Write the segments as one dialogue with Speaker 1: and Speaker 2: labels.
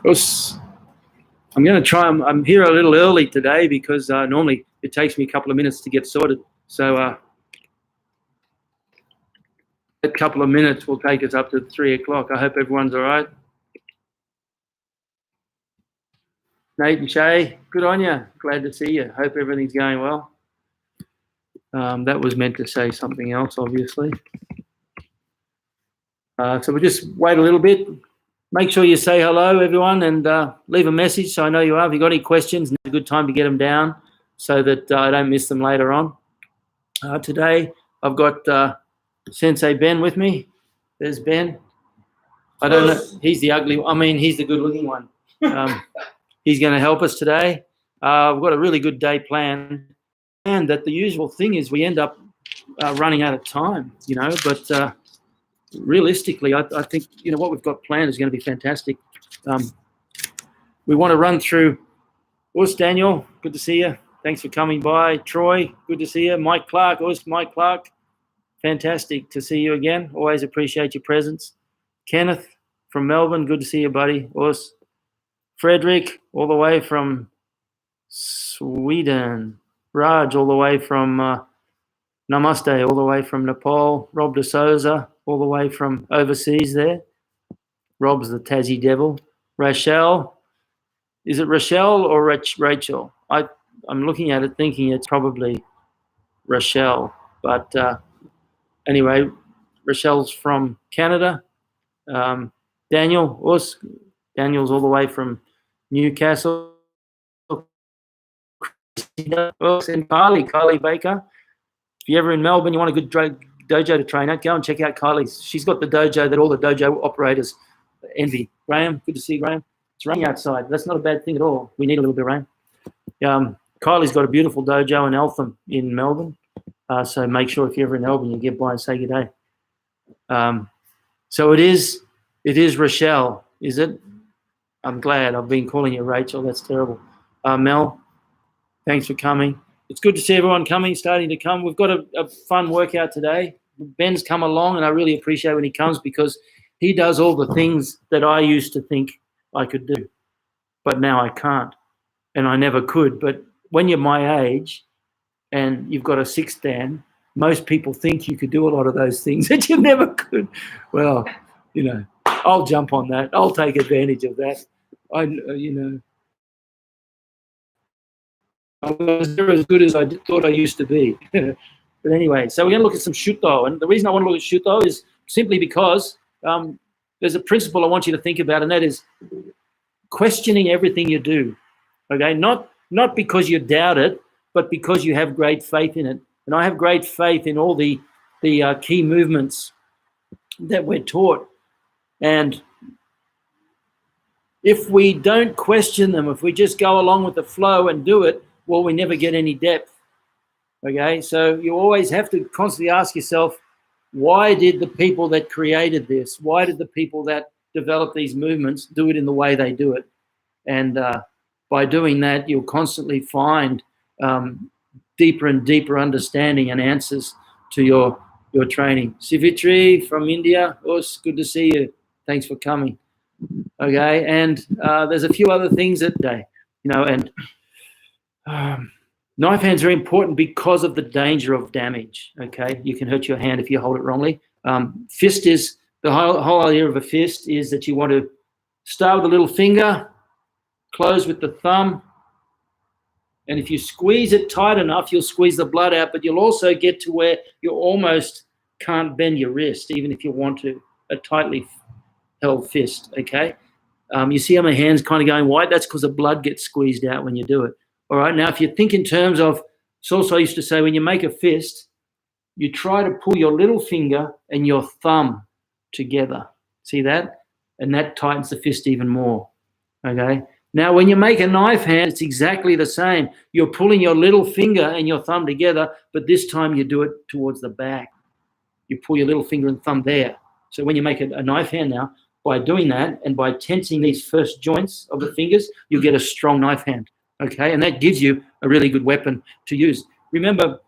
Speaker 1: I'm going to try. I'm here a little early today because normally it takes me a couple of minutes to get sorted. So a couple of minutes will take us up to 3 o'clock. I hope everyone's all right. Nate and Shay, good on you. Glad to see you. Hope everything's going well. That was meant to say something else, obviously. So we'll just wait a little bit. Make sure you say hello, everyone, and leave a message so I know you are. If you've got any questions, now's a good time to get them down so that I don't miss them later on. Today, I've got Sensei Ben with me. There's Ben. I don't know. He's the ugly one. I mean, he's the good-looking one. He's going to help us today. We've got a really good day planned. And that the usual thing is we end up running out of time, you know, but realistically, I think, you know, what we've got planned is going to be fantastic. We want to run through Us Daniel, good to see you. Thanks for coming by. Troy, good to see you. Mike Clark, Mike Clark, fantastic to see you again. Always appreciate your presence. Kenneth from Melbourne, good to see you, buddy. Us. Frederick, all the way from Sweden. Raj, all the way from Namaste, all the way from Nepal. Rob De Souza, all the way from overseas there. Rob's the Tassie Devil. Rachel, is it Rachel or Rachel? I'm looking at it thinking it's probably Rachel. But anyway, Rachel's from Canada. Daniel's all the way from Newcastle. And Kylie Baker. If you're ever in Melbourne, you want a good dojo to train at, go and check out Kylie's. She's got the dojo that all the dojo operators envy. Graham, good to see you, Graham. It's raining outside. That's not a bad thing at all. We need a little bit of rain. Kylie's got a beautiful dojo in Eltham in Melbourne. So make sure if you're ever in Melbourne, you get by and say good day. So it is Rochelle, is it? I'm glad. I've been calling you Rachel. That's terrible. Mel, thanks for coming. It's good to see everyone coming, starting to come. We've got a fun workout today. Ben's come along, and I really appreciate when he comes because he does all the things that I used to think I could do, but now I can't, and I never could. But when you're my age and you've got a sixth dan, most people think you could do a lot of those things that you never could. Well, you know, I'll jump on that. I'll take advantage of that. I was never as good as I thought I used to be. But anyway, so we're going to look at some Shuto. And the reason I want to look at Shuto is simply because there's a principle I want you to think about, and that is questioning everything you do, okay? Not because you doubt it, but because you have great faith in it. And I have great faith in all the key movements that we're taught. And if we don't question them, if we just go along with the flow and do it, well, we never get any depth, okay? So you always have to constantly ask yourself, why did the people that created this, why did the people that developed these movements do it in the way they do it? And by doing that, you'll constantly find deeper and deeper understanding and answers to your training. Sivitri from India, Us, good to see you. Thanks for coming. Okay, and there's a few other things that day, you know, and knife hands are important because of the danger of damage. Okay, you can hurt your hand if you hold it wrongly. Fist is the whole idea of a fist is that you want to start with the little finger, close with the thumb, and if you squeeze it tight enough, you'll squeeze the blood out, but you'll also get to where you almost can't bend your wrist, even if you want to. A tightly held fist. Okay, you see how my hand's kind of going white? That's because the blood gets squeezed out when you do it. All right, now if you think in terms of, Salsa used to say, when you make a fist, you try to pull your little finger and your thumb together. See that? And that tightens the fist even more, okay? Now, when you make a knife hand, it's exactly the same. You're pulling your little finger and your thumb together, but this time you do it towards the back. You pull your little finger and thumb there. So when you make a knife hand now, by doing that and by tensing these first joints of the fingers, you get a strong knife hand. Okay, and that gives you a really good weapon to use. Remember,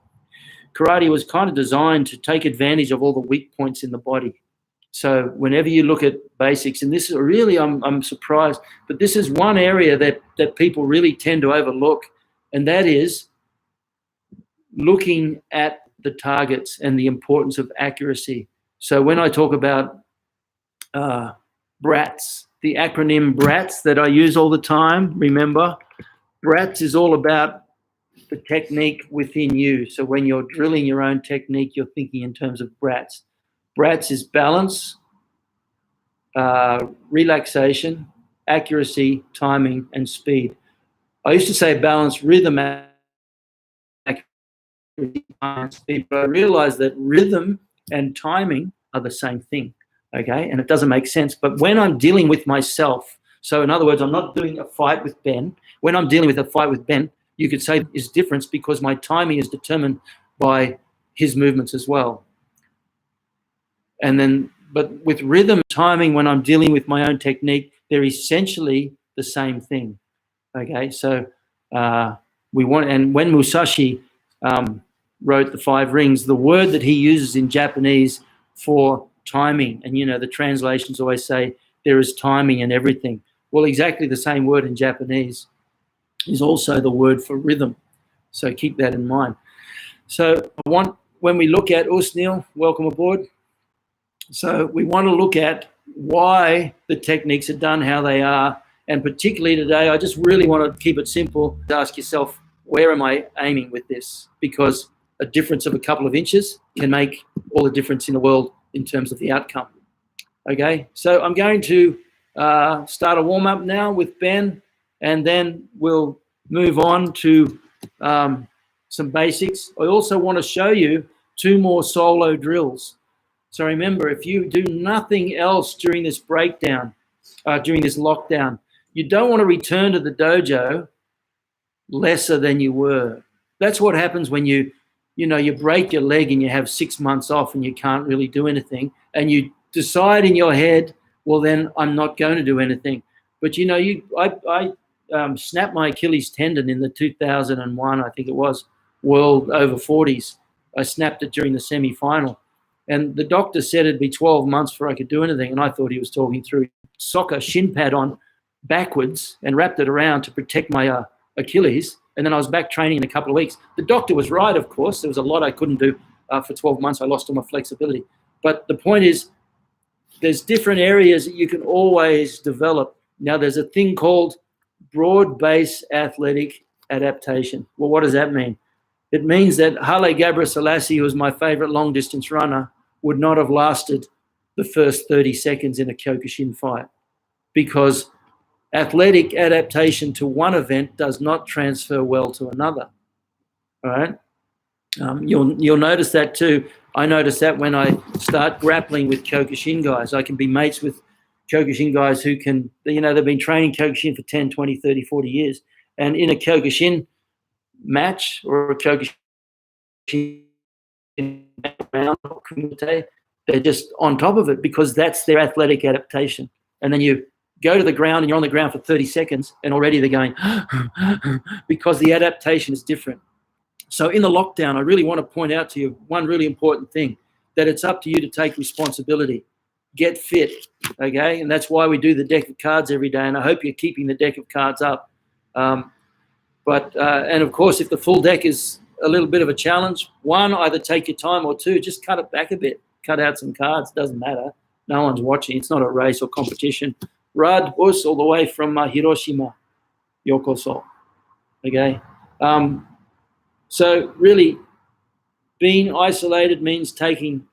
Speaker 1: karate was kind of designed to take advantage of all the weak points in the body. So whenever you look at basics, and this is really, I'm surprised, but this is one area that people really tend to overlook, and that is looking at the targets and the importance of accuracy. So when I talk about BRATS, the acronym BRATS that I use all the time, remember, BRATS is all about the technique within you. So when you're drilling your own technique, you're thinking in terms of BRATS. BRATS is balance, relaxation, accuracy, timing, and speed. I used to say balance, rhythm, and speed, but I realized that rhythm and timing are the same thing, okay? And it doesn't make sense. But when I'm dealing with myself, so in other words, I'm not doing a fight with Ben. When I'm dealing with a fight with Ben, you could say is difference because my timing is determined by his movements as well. And then, but with rhythm, timing, when I'm dealing with my own technique, they're essentially the same thing, okay? So we want, and when Musashi wrote the 5 Rings, the word that he uses in Japanese for timing, and the translations always say there is timing in everything. Well, exactly the same word in Japanese is also the word for rhythm. So keep that in mind. So when we look at Usnil, welcome aboard. So we want to look at why the techniques are done how they are. And particularly today, I just really want to keep it simple. Ask yourself, where am I aiming with this? Because a difference of a couple of inches can make all the difference in the world in terms of the outcome. Okay, so I'm going to start a warm-up now with Ben, and then we'll move on to some basics. I also want to show you 2 more solo drills. So remember, if you do nothing else during this breakdown, during this lockdown, you don't want to return to the dojo lesser than you were. That's what happens when you break your leg and you have 6 months off and you can't really do anything, and you decide in your head, well, then I'm not going to do anything. But I snapped my Achilles tendon in the 2001, I think it was, World Over 40s. I snapped it during the semi-final. And the doctor said it'd be 12 months before I could do anything. And I thought he was talking through soccer shin pad on backwards and wrapped it around to protect my Achilles. And then I was back training in a couple of weeks. The doctor was right, of course. There was a lot I couldn't do for 12 months. I lost all my flexibility. But the point is, there's different areas that you can always develop. Now, there's a thing called broad-base athletic adaptation. Well, what does that mean? It means that Haile Gebrselassie, who was my favorite long-distance runner, would not have lasted the first 30 seconds in a Kyokushin fight, because athletic adaptation to one event does not transfer well to another. All right? You'll notice that too. I notice that when I start grappling with Kyokushin guys. I can be mates with Kyokushin guys who can, they've been training Kyokushin for 10, 20, 30, 40 years. And in a Kyokushin match or a Kyokushin round or kumite, they're just on top of it because that's their athletic adaptation. And then you go to the ground and you're on the ground for 30 seconds and already they're going because the adaptation is different. So in the lockdown, I really want to point out to you one really important thing, that it's up to you to take responsibility. Get fit, okay? And that's why we do the deck of cards every day, and I hope you're keeping the deck of cards up. And of course, if the full deck is a little bit of a challenge, 1, either take your time, or 2, just cut it back a bit. Cut out some cards, doesn't matter. No one's watching. It's not a race or competition. Rad Us, all the way from Hiroshima, Yokoso, okay? So really, being isolated means taking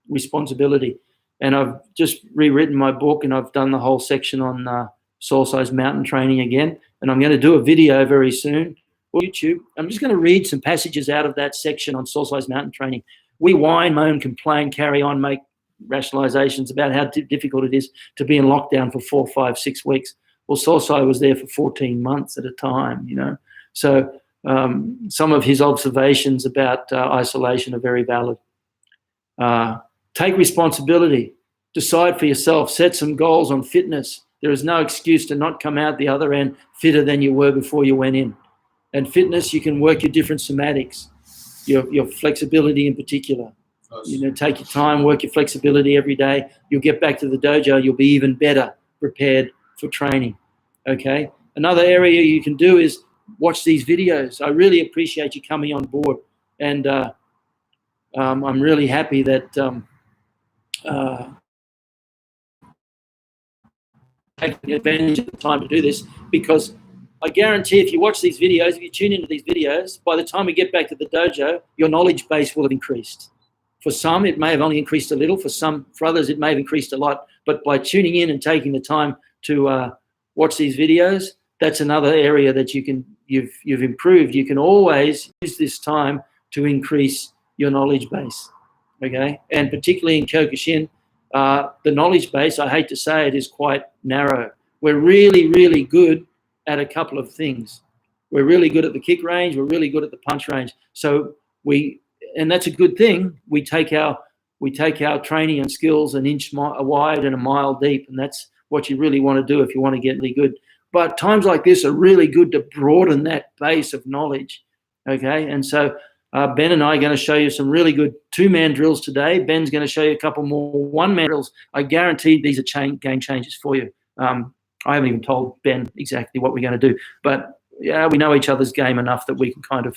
Speaker 1: responsibility. And I've just rewritten my book, and I've done the whole section on soul-size mountain training again. And I'm going to do a video very soon on YouTube. I'm just going to read some passages out of that section on soul-size mountain training. We whine, moan, complain, carry on, make rationalizations about how difficult it is to be in lockdown for 4, 5, 6 weeks. Well, Sorsai was there for 14 months at a time, So some of his observations about isolation are very valid. Take responsibility. Decide for yourself. Set some goals on fitness. There is no excuse to not come out the other end fitter than you were before you went in. And fitness, you can work your different somatics, your flexibility in particular. Take your time, work your flexibility every day. You'll get back to the dojo. You'll be even better prepared for training. Okay. Another area you can do is watch these videos. I really appreciate you coming on board, and I'm really happy that taking advantage of the time to do this, because I guarantee if you watch these videos, if you tune into these videos, by the time we get back to the dojo, your knowledge base will have increased. For some, it may have only increased a little. For others, it may have increased a lot. But by tuning in and taking the time to watch these videos, that's another area that you've improved. You can always use this time to increase your knowledge base. Okay, and particularly in Kyokushin, the knowledge base, I hate to say it, is quite narrow. We're really, really good at a couple of things. We're really good at the kick range. We're really good at the punch range. So and that's a good thing. We take our training and skills an inch wide and a mile deep, and that's what you really want to do if you want to get really good. But times like this are really good to broaden that base of knowledge. Okay, and so Ben and I are going to show you some really good two-man drills today. Ben's going to show you a couple more one-man drills. I guarantee these are game changers for you. I haven't even told Ben exactly what we're going to do, but yeah, we know each other's game enough that we can kind of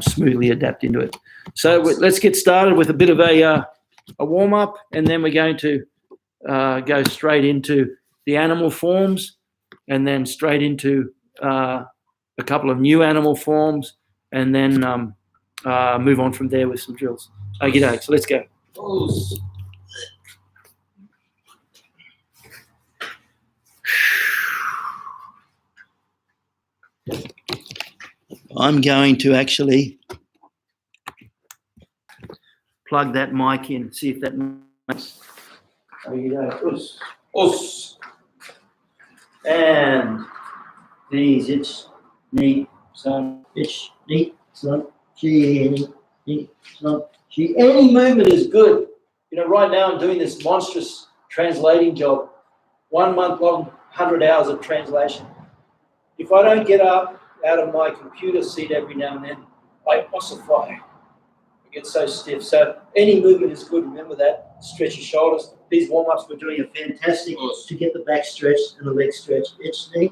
Speaker 1: smoothly adapt into it. So let's get started with a bit of a warm-up, and then we're going to go straight into the animal forms, and then straight into a couple of new animal forms, and then move on from there with some drills. Okay, so let's go. I'm going to actually plug that mic in, see if that makes. And these, it's neat, son, it's neat, son, she, neat, son, she. Any movement is good. Right now I'm doing this monstrous translating job, 1 month long, 100 hours of translation. If I don't get up out of my computer seat every now and then, I ossify. I get so stiff. So any movement is good. Remember that. Stretch your shoulders. These warm-ups we're doing are fantastic to get the back stretched and the legs stretched. It's knee.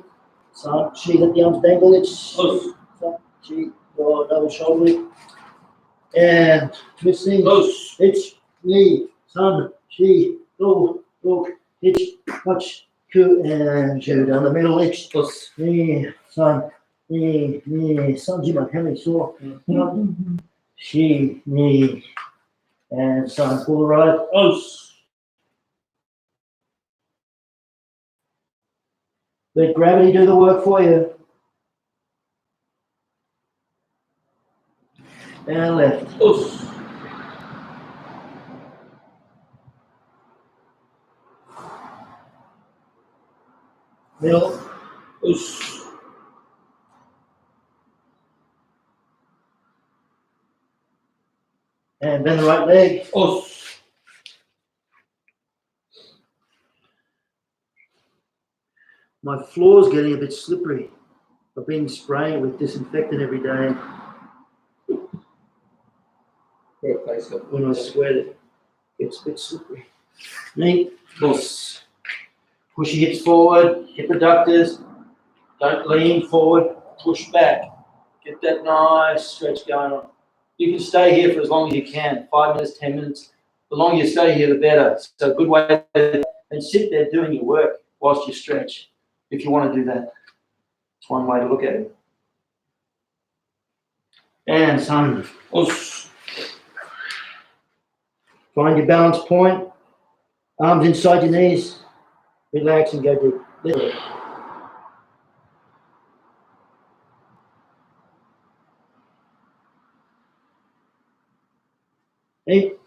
Speaker 1: So she let the arms dangle. It's so she double shoulder. And twisting. It's knee. Son. She go. Hitch. Watch. And show down the middle. It's knee. Son. Knee. Son. Jim, how many saw? She, knee, and son, pull the right. Let gravity do the work for you. And left. Middle. And bend the right leg. My floor's getting a bit slippery. I've been spraying it with disinfectant every day. When I sweat it, it's a bit slippery. Knee. Push your hips forward, hip adductors. Don't lean forward, push back. Get that nice stretch going on. You can stay here for as long as you can, 5 minutes, 10 minutes. The longer you stay here, the better. So a good way and sit there doing your work whilst you stretch, if you want to do that. It's one way to look at it. And son. Find your balance point. Arms inside your knees. Relax and go deep. Eight.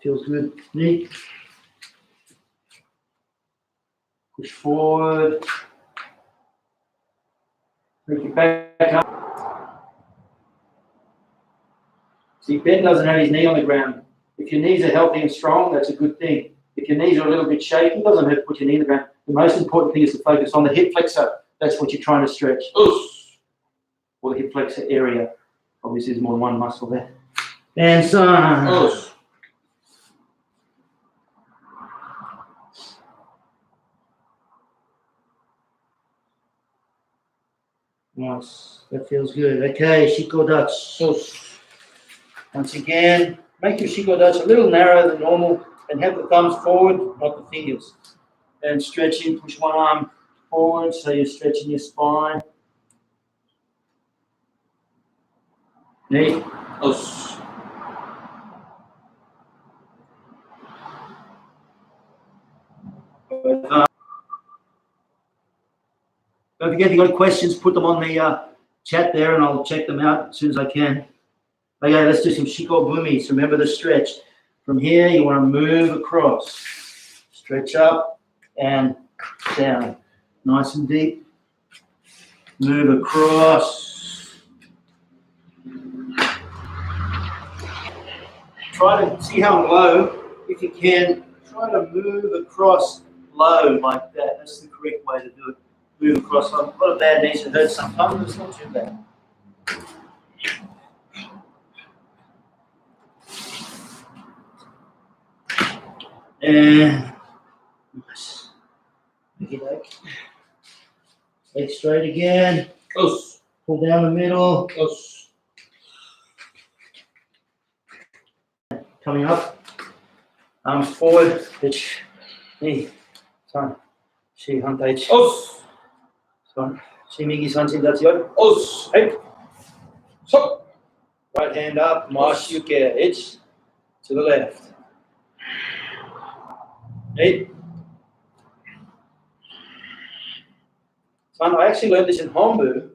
Speaker 1: Feels good. Knee. Push forward. Take your back up. See, Ben doesn't have his knee on the ground. If your knees are healthy and strong, that's a good thing. If your knees are a little bit shaky, it doesn't hurt to put your knee on the ground. The most important thing is to focus on the hip flexor. That's what you're trying to stretch. Or the hip flexor area. Obviously, there's more than one muscle there. And so. Nice. That feels good. Okay, Shikodachi. Once again, make your Shikodachi a little narrower than normal and have the thumbs forward, not the fingers. And stretching, push one arm forward so you're stretching your spine. Neat. Don't forget, if you've got questions, put them on the chat there and I'll check them out as soon as I can. Okay, let's do some Shikobumis. Remember the stretch. From here, you want to move across. Stretch up and down. Nice and deep. Move across. Try to see how low, if you can, try to move across low like that. That's the correct way to do it. Move across. A lot of bad knees that hurt sometimes, but it's not too bad. And nice. Leg straight again. Close. Pull down the middle. Close. Coming up. Arms forward. Pitch. Knee. Son. Shi Untitled. Os. Son. Shi Migi Sanchi Datsuyo. Os. Hey. So. Right hand up. Mash Yuke. Edge. To the left. 8. Son, I actually learned this in Hombu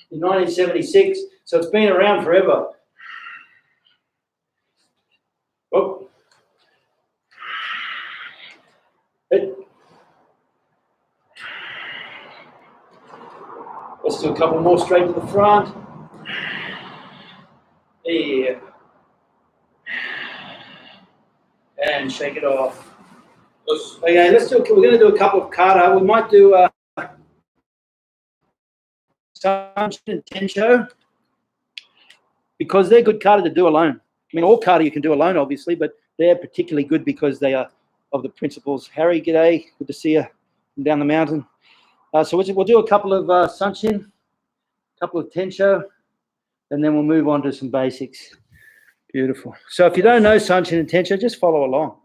Speaker 1: in 1976, so it's been around forever. Oh. 8. Let's do a couple more straight to the front. Yeah. And shake it off. Okay, let's do. We're going to do a couple of kata. We might do Sanshin and Tensho because they're good kata to do alone. I mean, all kata you can do alone, obviously, but they're particularly good because they are of the principles. Harry, g'day. Good to see you from down the mountain. So we'll do a couple of Sanshin, a couple of Tensho, and then we'll move on to some basics. Beautiful. So if you don't know Sanshin and Tensho, just follow along.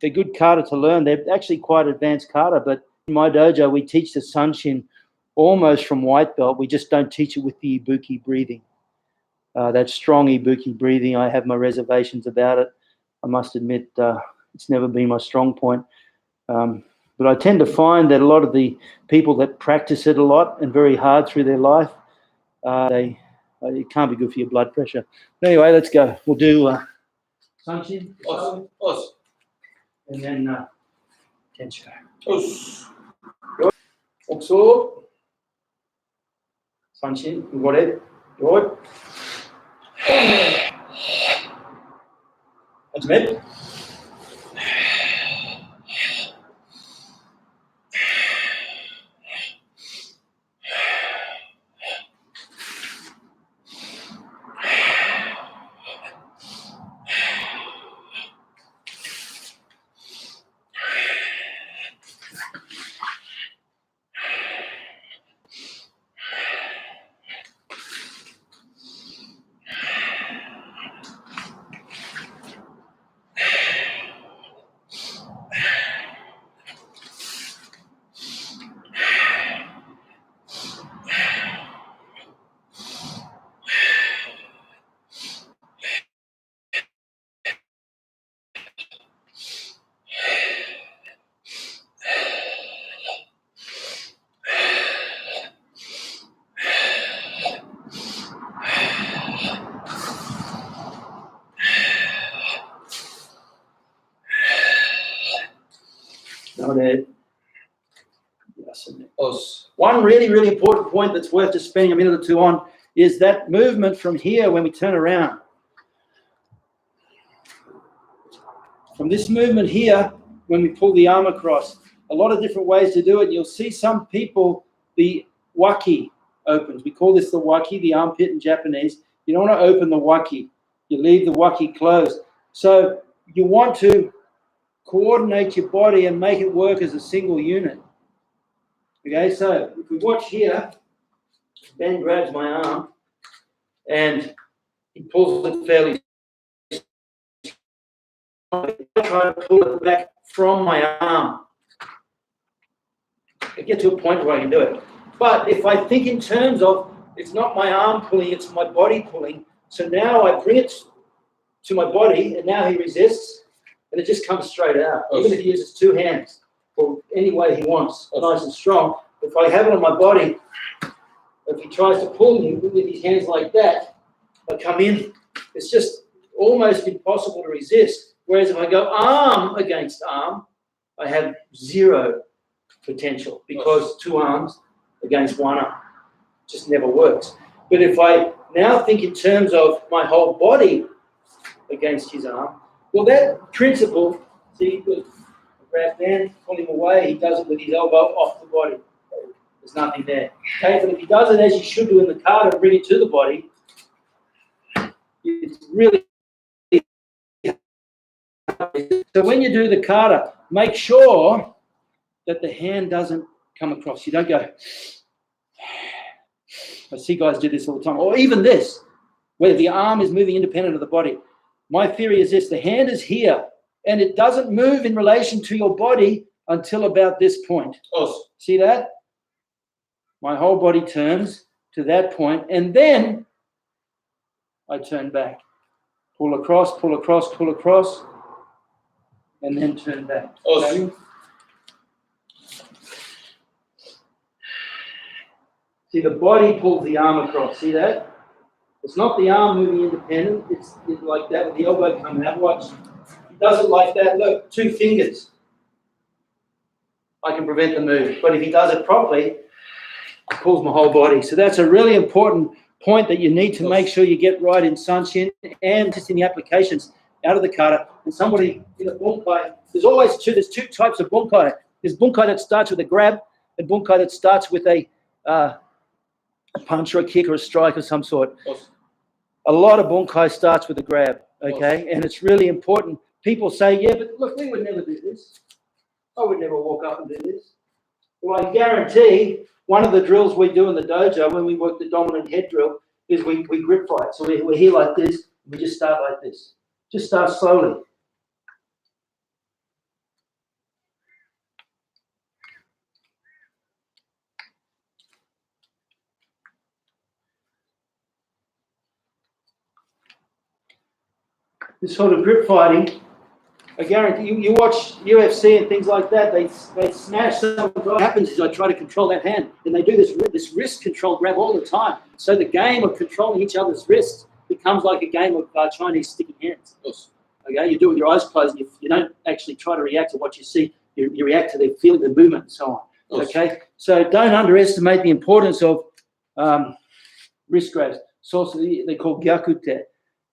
Speaker 1: They're good kata to learn. They're actually quite advanced kata, but in my dojo, we teach the Sanshin almost from white belt. We just don't teach it with the Ibuki breathing. That strong Ibuki breathing, I have my reservations about it. I must admit, it's never been my strong point. But I tend to find that a lot of the people that practice it a lot and very hard through their life, it can't be good for your blood pressure. But anyway, let's go. We'll do Sanshin. Os. And then Tensho. Os. Okso. Sanshin. You got it. Good. That's it. One really, really important point that's worth just spending a minute or two on is that movement from here when we turn around. From this movement here, when we pull the arm across, a lot of different ways to do it. You'll see some people, the waki opens. We call this the waki, the armpit in Japanese. You don't want to open the waki. You leave the waki closed. So you want to coordinate your body and make it work as a single unit. Okay, so if we watch here, Ben grabs my arm and he pulls it fairly. I try to pull it back from my arm. I get to a point where I can do it. But if I think in terms of it's not my arm pulling, it's my body pulling. So now I bring it to my body, and now he resists, and it just comes straight out. Even if he uses two hands, or any way he wants, nice and strong. If I have it on my body, if he tries to pull me with his hands like that, I come in. It's just almost impossible to resist. Whereas if I go arm against arm, I have zero potential because two arms against one arm just never works. But if I now think in terms of my whole body against his arm, well, that principle, see, grab Dan, pull him away, he does it with his elbow off the body. There's nothing there. Okay, but if he does it as you should do in the kata and bring it to the body, it's really. So when you do the kata, make sure that the hand doesn't come across. You don't go. I see guys do this all the time. Or even this, where the arm is moving independent of the body. My theory is this: the hand is here, and it doesn't move in relation to your body until about this point. Oh. See that? My whole body turns to that point, and then I turn back. Pull across, pull across, pull across, and then turn back. Okay? See, the body pulls the arm across. See that? It's not the arm moving independent. It's like that with the elbow coming out. Watch. He does it like that. Look, two fingers. I can prevent the move. But if he does it properly, it pulls my whole body. So that's a really important point that you need to make sure you get right in Sanshin and just in the applications out of the kata. And somebody in a bunkai, there's two types of bunkai. There's bunkai that starts with a grab and bunkai that starts with a punch or a kick or a strike of some sort. Awesome. A lot of bunkai starts with a grab, okay? Awesome. And it's really important. People say, yeah, but look, we would never do this. I would never walk up and do this. Well, I guarantee one of the drills we do in the dojo when we work the dominant head drill is we grip fight. So we're here like this. We just start like this. Just start slowly. This sort of grip fighting, I guarantee you watch UFC and things like that, they smash someone. What happens is I try to control that hand, and they do this wrist control grab all the time. So the game of controlling each other's wrists becomes like a game of Chinese sticky hands. Okay, you do it with your eyes closed. You don't actually try to react to what you see. You react to the feeling, the movement, and so on. Okay, so don't underestimate the importance of wrist grabs. It's also they call gyakute.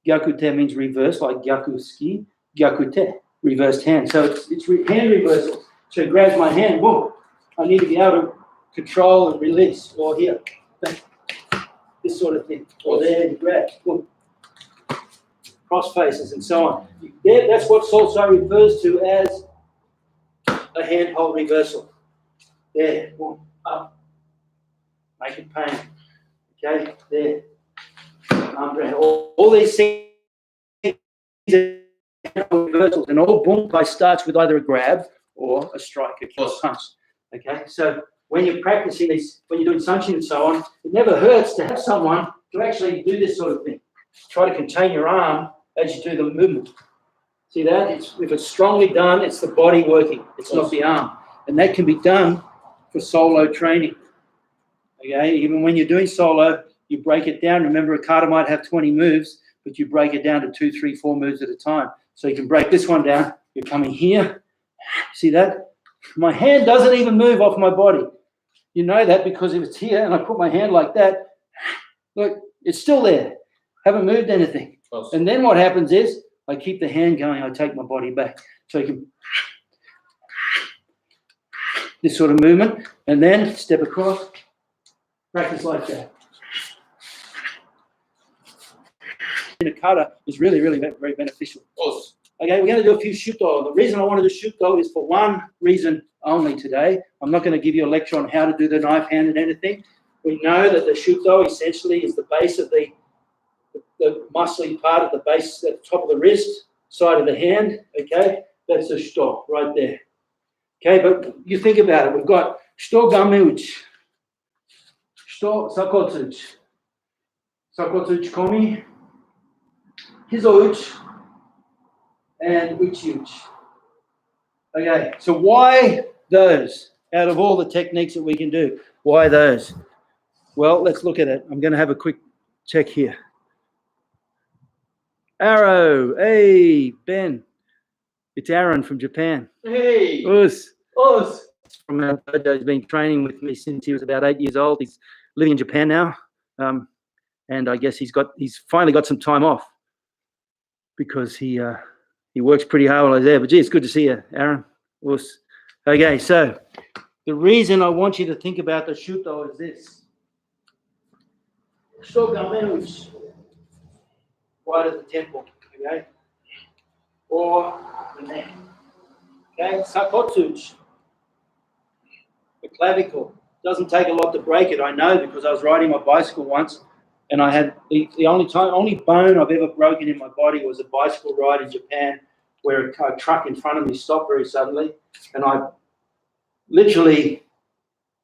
Speaker 1: Gyakute means reverse, like gyaku-ski. Gyakute, reversed hand. So it's hand reversal. So it grabs my hand, boom. I need to be able to control and release, or here, this sort of thing. Or there, you grab, boom. Cross faces and so on. That's what also refers to as a handhold reversal. There, boom, up. Make it pain. Okay, there. All these things reversals, and all bunkai starts with either a grab or a strike, a kick, or punch. Okay, so when you're practicing these, when you're doing Sanshin and so on, it never hurts to have someone to actually do this sort of thing. Try to contain your arm as you do the movement. See that? If it's strongly done, it's the body working. It's not the arm, and that can be done for solo training. Okay, even when you're doing solo, you break it down. Remember, a kata might have 20 moves, but you break it down to 2, 3, 4 moves at a time. So you can break this one down. You're coming here. See that? My hand doesn't even move off my body. You know that because if it's here and I put my hand like that, look, It's still there. Haven't moved anything.
Speaker 2: Close.
Speaker 1: And then what happens is I keep the hand going. I take my body back. So you can this sort of movement, and then step across. Practice like that. In a kata is really, really very beneficial.
Speaker 2: Close.
Speaker 1: Okay, we're going to do a few shuto. The reason I wanted to shuto is for one reason only today. I'm not going to give you a lecture on how to do the knife hand and anything. We know that the shuto essentially is the base of the muscly part of the base at the top of the wrist, side of the hand. Okay, that's the shuto right there. Okay, but you think about it. We've got shuto gameuchi, shuto sakotsuchi, sakotsuchi komi, hizouchi, and uchi-uchi. Okay, so why those? Out of all the techniques that we can do, why those? Well, let's look at it. I'm going to have a quick check here. Arrow. Hey, Ben. It's Aaron from Japan.
Speaker 2: Hey.
Speaker 1: Us.
Speaker 2: Us.
Speaker 1: From our dojo. He's been training with me since he was about 8 years old. He's living in Japan now. And I guess he's finally got some time off because he works pretty hard while he's there. But gee, it's good to see you, Aaron. Us. Okay, so the reason I want you to think about the shuto is this. Shuto gameuchi. Right at the temple, okay? Or the neck. Okay, sakotsuchi. The clavicle. Doesn't take a lot to break it, I know, because I was riding my bicycle once and I had the only bone I've ever broken in my body was a bicycle ride in Japan where a truck in front of me stopped very suddenly, and I used to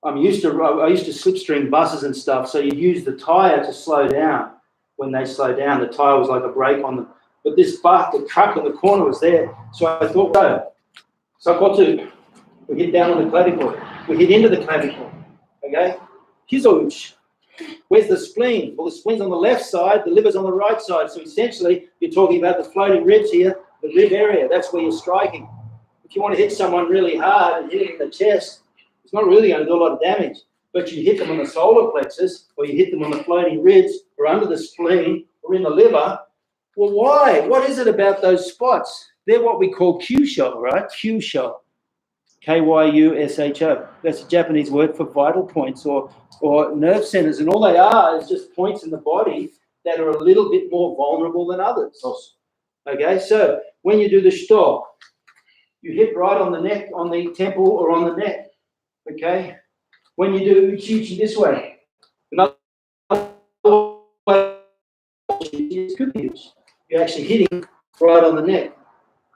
Speaker 1: slipstream buses and stuff, so you'd use the tire to slow down. When they slow down, the tire was like a brake on them. But this the truck in the corner was there, so I thought, sakotsu, we hit down on the clavicle. We hit into the clavicle, okay? Hizouchi. Where's the spleen? Well, the spleen's on the left side, the liver's on the right side. So essentially, you're talking about the floating ribs here, the rib area. That's where you're striking. If you want to hit someone really hard and hit it in the chest, it's not really going to do a lot of damage. But you hit them on the solar plexus, or you hit them on the floating ribs, or under the spleen, or in the liver. Well, why? What is it about those spots? They're what we call Kyusho, right? Kyusho. Kyusho. That's a Japanese word for vital points or nerve centers. And all they are is just points in the body that are a little bit more vulnerable than others. Okay, so when you do the shuto, you hit right on the neck, on the temple, or on the neck. Okay? When you do uchi-uchi this way, another way is kuki-uchi. You're actually hitting right on the neck.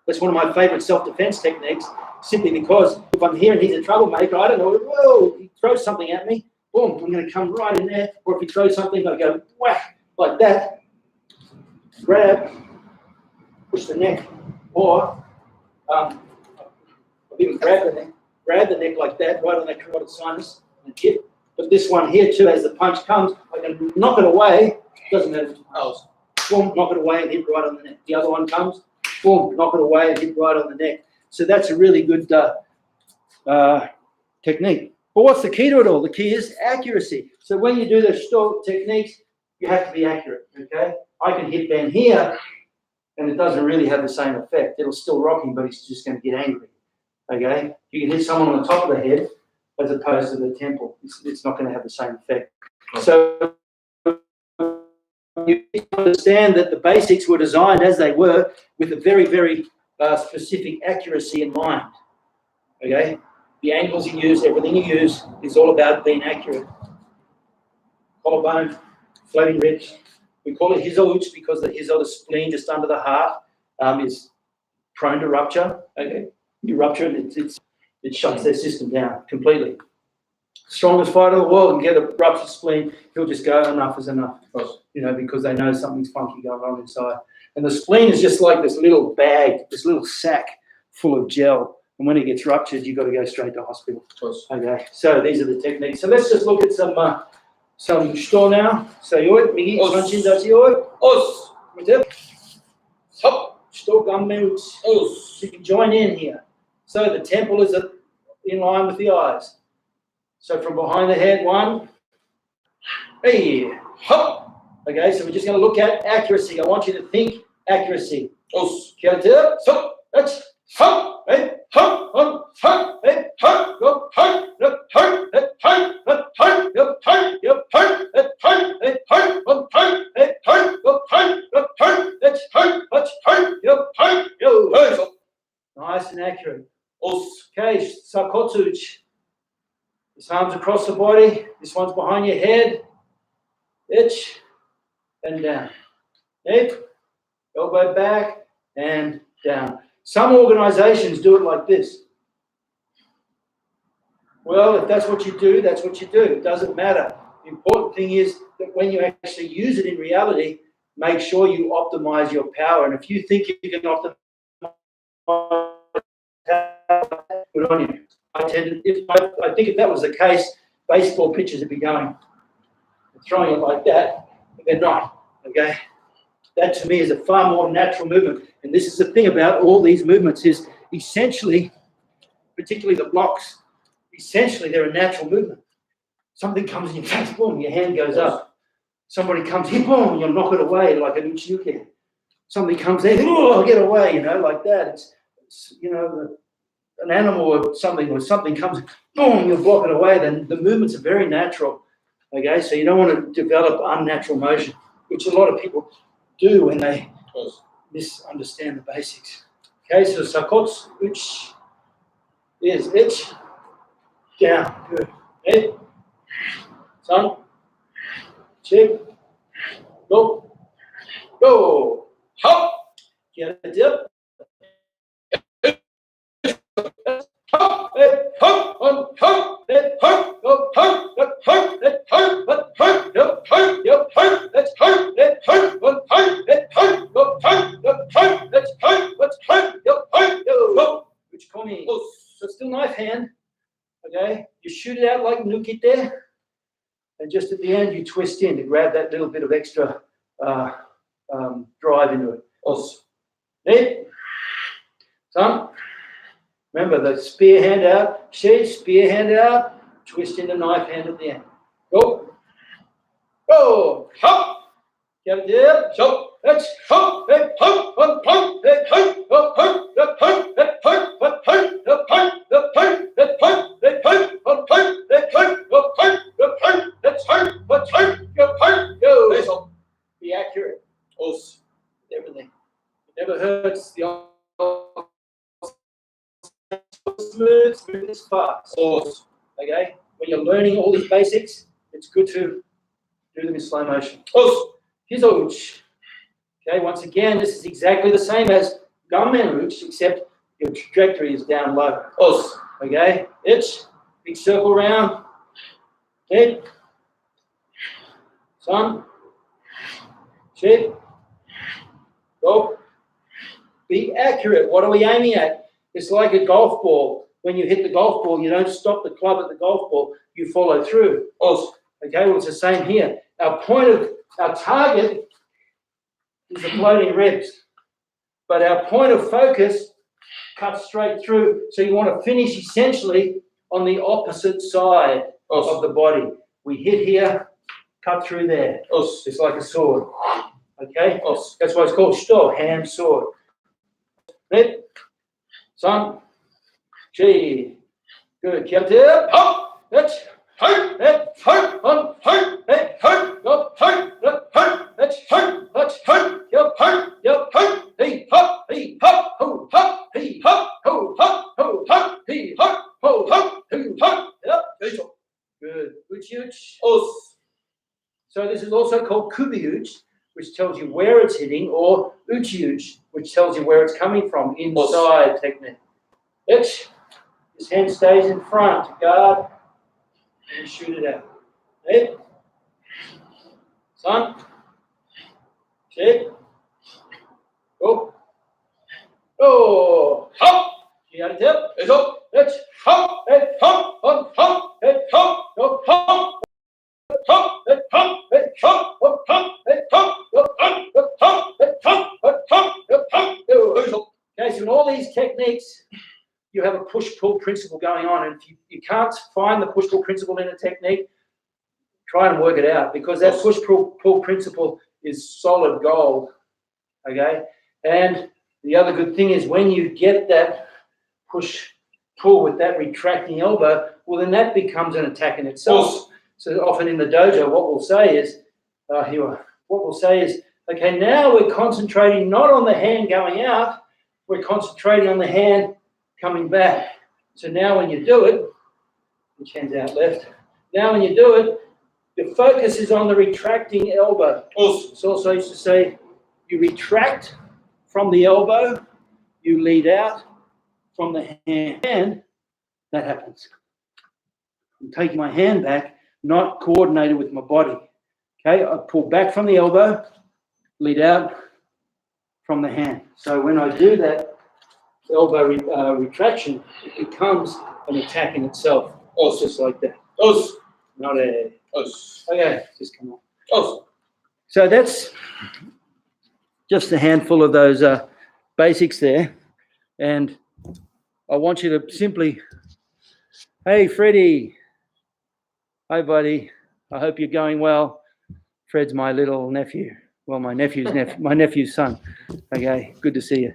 Speaker 1: That's one of my favorite self-defense techniques, simply because if I'm here and he's a troublemaker, I don't know, whoa, he throws something at me, boom, I'm going to come right in there. Or if he throws something, I go whack, like that, grab, push the neck, or I've even grab the neck like that, right on that carotid sinus, and hit. But this one here too, as the punch comes, I can knock it away, doesn't matter. Boom, knock it away and hit right on the neck. The other one comes, boom, knock it away and hit right on the neck. So that's a really good technique. But what's the key to it all? The key is accuracy. So when you do the shuto techniques, you have to be accurate, okay? I can hit Ben here, and it doesn't really have the same effect. It'll still rock him, but he's just going to get angry, okay? You can hit someone on the top of the head as opposed to the temple. It's not going to have the same effect. So you understand that the basics were designed as they were with a very, very specific accuracy in mind, okay? The angles you use, everything you use is all about being accurate. Collarbone, floating ribs. We call it hizouchi because the hizo, the spleen just under the heart, is prone to rupture. Okay, you rupture it, it shuts their system down completely. Strongest fighter in the world and get a ruptured spleen, he'll just go, enough is enough. You know, because they know something's funky going on inside. And the spleen is just like this little bag, this little sack full of gel. And when it gets ruptured, you've got to go straight to hospital. Okay, so these are the techniques. So let's just look at some shuto now. So yoi, migi, sanshin dachi yoi. Os. Hop. Shuto gameuchi. Os. So you can join in here. So the temple is in line with the eyes. So from behind the head, one. Hey. Hop. Okay, so we're just going to look at accuracy. I want you to think accuracy. Kia ora, so, that's, ho, and ho, on, ho, and ho, go, ho, no, ho, and ho, and ho, yo, ho, yo, ho, and ho, and ho, on, ho, and ho, go, ho, no, ho, that's ho, yo, ho, yo, ho. Nice and accurate. Okay, Sakotsuch. This arm's across the body. This one's behind your head. Itch and down. Hip, elbow back and down. Some organizations do it like this. Well, if that's what you do, that's what you do. It doesn't matter. The important thing is that when you actually use it in reality, make sure you optimize your power. And if you think you can optimize power, good on you. I think if that was the case, baseball pitchers would be going, throwing it like that, but they're not, okay? That to me is a far more natural movement. And this is the thing about all these movements is essentially, particularly the blocks, essentially they're a natural movement. Something comes in your face, boom, your hand goes up. Somebody comes here, boom, you'll knock it away like an uchi. Somebody comes in, oh, I'll get away, you know, like that. It's you know, an animal or something comes, boom, you'll block it away. Then the movements are very natural. Okay, so you don't want to develop unnatural motion, which a lot of people do when they misunderstand the basics. Okay, so Sakotsu, which is itch, down, good. Head, sun, chip, go, go, hop, get a dip. Hop, hop, hop, hop, hop, hop, hop, hop, which call me. So still knife hand. Okay, you shoot it out like nukit there, and just at the end you twist in to grab that little bit of extra drive into it. Neat. Some. Remember the spear hand out, spear hand out, twist into knife hand at the end. Go. Go. Hop. Get it there. So let's hop. Hop. Hop. Hop. Hop. Hop. Hop. Hop. Hop. Hop. Hop. Hop. Hop. Hop. Be accurate. Everything. It never hurts. The smooth is fast. Okay? When you're learning all these basics, it's good to do them in slow motion. Okay, once again, this is exactly the same as Gamen Uch, except your trajectory is down low. Okay? Itch, big circle round. Head. Sun. Shape. Go. Be accurate. What are we aiming at? It's like a golf ball. When you hit the golf ball, you don't stop the club at the golf ball. You follow through. Okay, well, it's the same here. Our target is the floating ribs. But our point of focus cuts straight through. So you want to finish essentially on the opposite side of the body. We hit here, cut through there. It's like a sword. Okay? That's why it's called shto, hand sword. Right? Sun, chi, good. Kia hop, let's hop, let's hop, on hop, let's hop, go hop, let's hop, let's hop, let's hop, yo hop, he hop, he hop, ho hop, he hop, ho hop, ho hop, he hop, ho hop, he hop. Yep, good. Uchi. So this is also called kubi-uch, which tells you where it's hitting, or uchi-uch, which tells you where it's coming from, inside technique. Itch. This hand stays in front, guard, and shoot it out. Head. Sun. Check. Go. Go. Hop. You got a tip. It's up. Let's hop. Head. Hop. On hop. Head. Hop. Go. Hop. Hop. Head. Hop. Head. Hop. Hop. Hop. Head. Hop. Hop. Hop. Hop. Head. Hop. Hop. Hop. Hop. Okay, so in all these techniques, you have a push-pull principle going on, and if you can't find the push-pull principle in a technique, Try and work it out, because that push-pull principle is solid gold, okay? And the other good thing is when you get that push-pull with that retracting elbow, well, then that becomes an attack in itself. So often in the dojo, what we'll say is, okay, now we're concentrating not on the hand going out, we're concentrating on the hand coming back. So now when you do it, which hand's out left, now when you do it, the focus is on the retracting elbow. So also I used to say, you retract from the elbow, you lead out from the hand, and that happens. I'm taking my hand back, not coordinated with my body. Okay, I pull back from the elbow, lead out from the hand. So when I do that elbow retraction, it becomes an attack in itself. Just like that. Not a. Okay, just come on. So that's just a handful of those basics there. And I want you to simply, hey, Freddie. Hi, buddy. I hope you're going well. Fred's my little nephew. Well, my nephew's son. Okay, good to see you.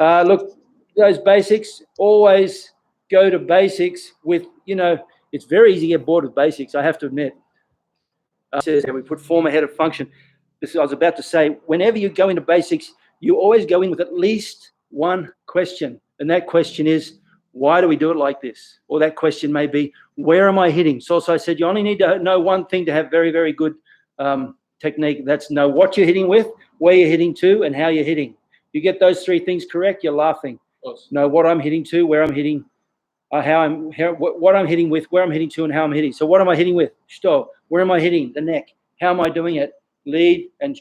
Speaker 1: Look, those basics, always go to basics with, it's very easy to get bored with basics, I have to admit. Says we put form ahead of function. I was about to say, whenever you go into basics, you always go in with at least one question. And that question is, why do we do it like this? Or that question may be, where am I hitting? So I said, you only need to know one thing to have very, very good technique. That's know what you're hitting with, where you're hitting to, and how you're hitting. You get those three things correct, you're laughing. Awesome. Know what I'm hitting to, where I'm hitting, what I'm hitting with, where I'm hitting to, and how I'm hitting. So what am I hitting with? Sto. Where am I hitting? The neck. How am I doing it? Lead and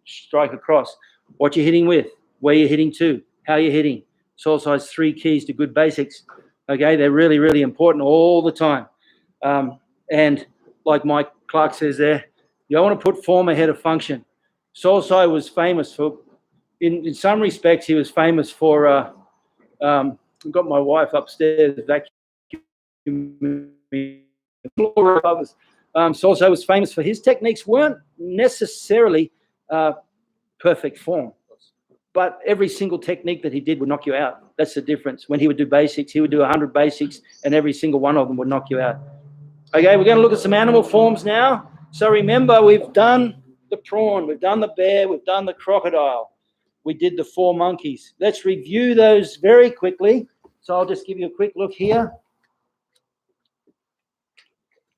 Speaker 1: strike across. What you're hitting with, where you're hitting to, how you're hitting. So also has three keys to good basics. Okay, they're really, really important all the time. And like Mike Clark says there, you want to put form ahead of function. Solsai was famous for, in some respects, he was famous for, I've got my wife upstairs vacuuming the floor above us. Solsai was famous for his techniques weren't necessarily perfect form, but every single technique that he did would knock you out. That's the difference. When he would do basics, he would do 100 basics, and every single one of them would knock you out. Okay, we're going to look at some animal forms now. So remember, we've done the prawn, we've done the bear, we've done the crocodile. We did the 4 monkeys. Let's review those very quickly. So I'll just give you a quick look here.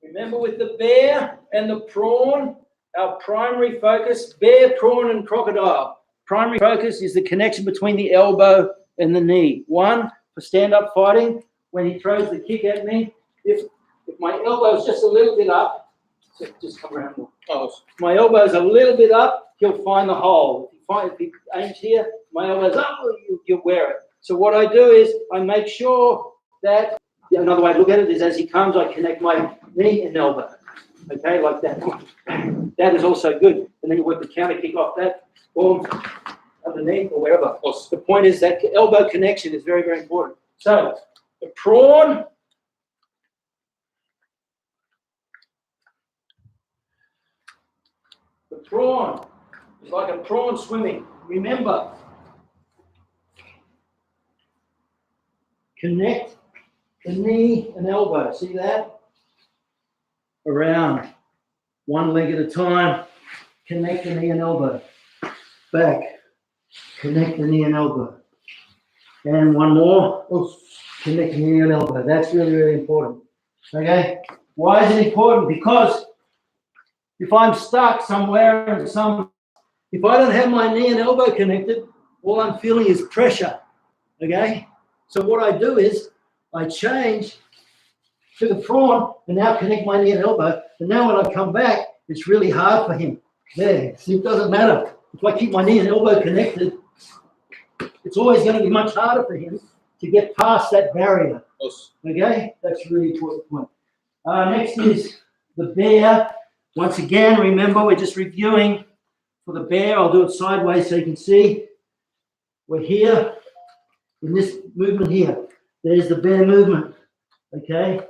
Speaker 1: Remember, with the bear and the prawn, our primary focus, bear, prawn, and crocodile. Primary focus is the connection between the elbow and the knee. One, for stand-up fighting, when he throws the kick at me, if my elbow is just a little bit up, just come around more. If my elbow is a little bit up, he'll find the hole. If he aims here, my elbow's up, you'll wear it. So what I do is I make sure that, another way to look at it is as he comes, I connect my knee and elbow. Okay, like that. That is also good. And then you work the counter kick off that form underneath or wherever. The point is that elbow connection is very, very important. So the prawn. The prawn is like a prawn swimming. Remember, connect the knee and elbow. See that? Around. One leg at a time. Connect the knee and elbow. Back. Connect the knee and elbow. And one more. Connect the knee and elbow. That's really, really important. Okay? Why is it important? Because if I'm stuck somewhere if I don't have my knee and elbow connected, all I'm feeling is pressure. Okay? So what I do is I change to the prawn and now connect my knee and elbow. And now when I come back, it's really hard for him. There. See, it doesn't matter. If I keep my knee and elbow connected, it's always going to be much harder for him to get past that barrier. Okay? That's a really important point. Next is the bear. Once again, remember, we're just reviewing for the bear. I'll do it sideways so you can see. We're here in this movement here. There's the bear movement. Okay?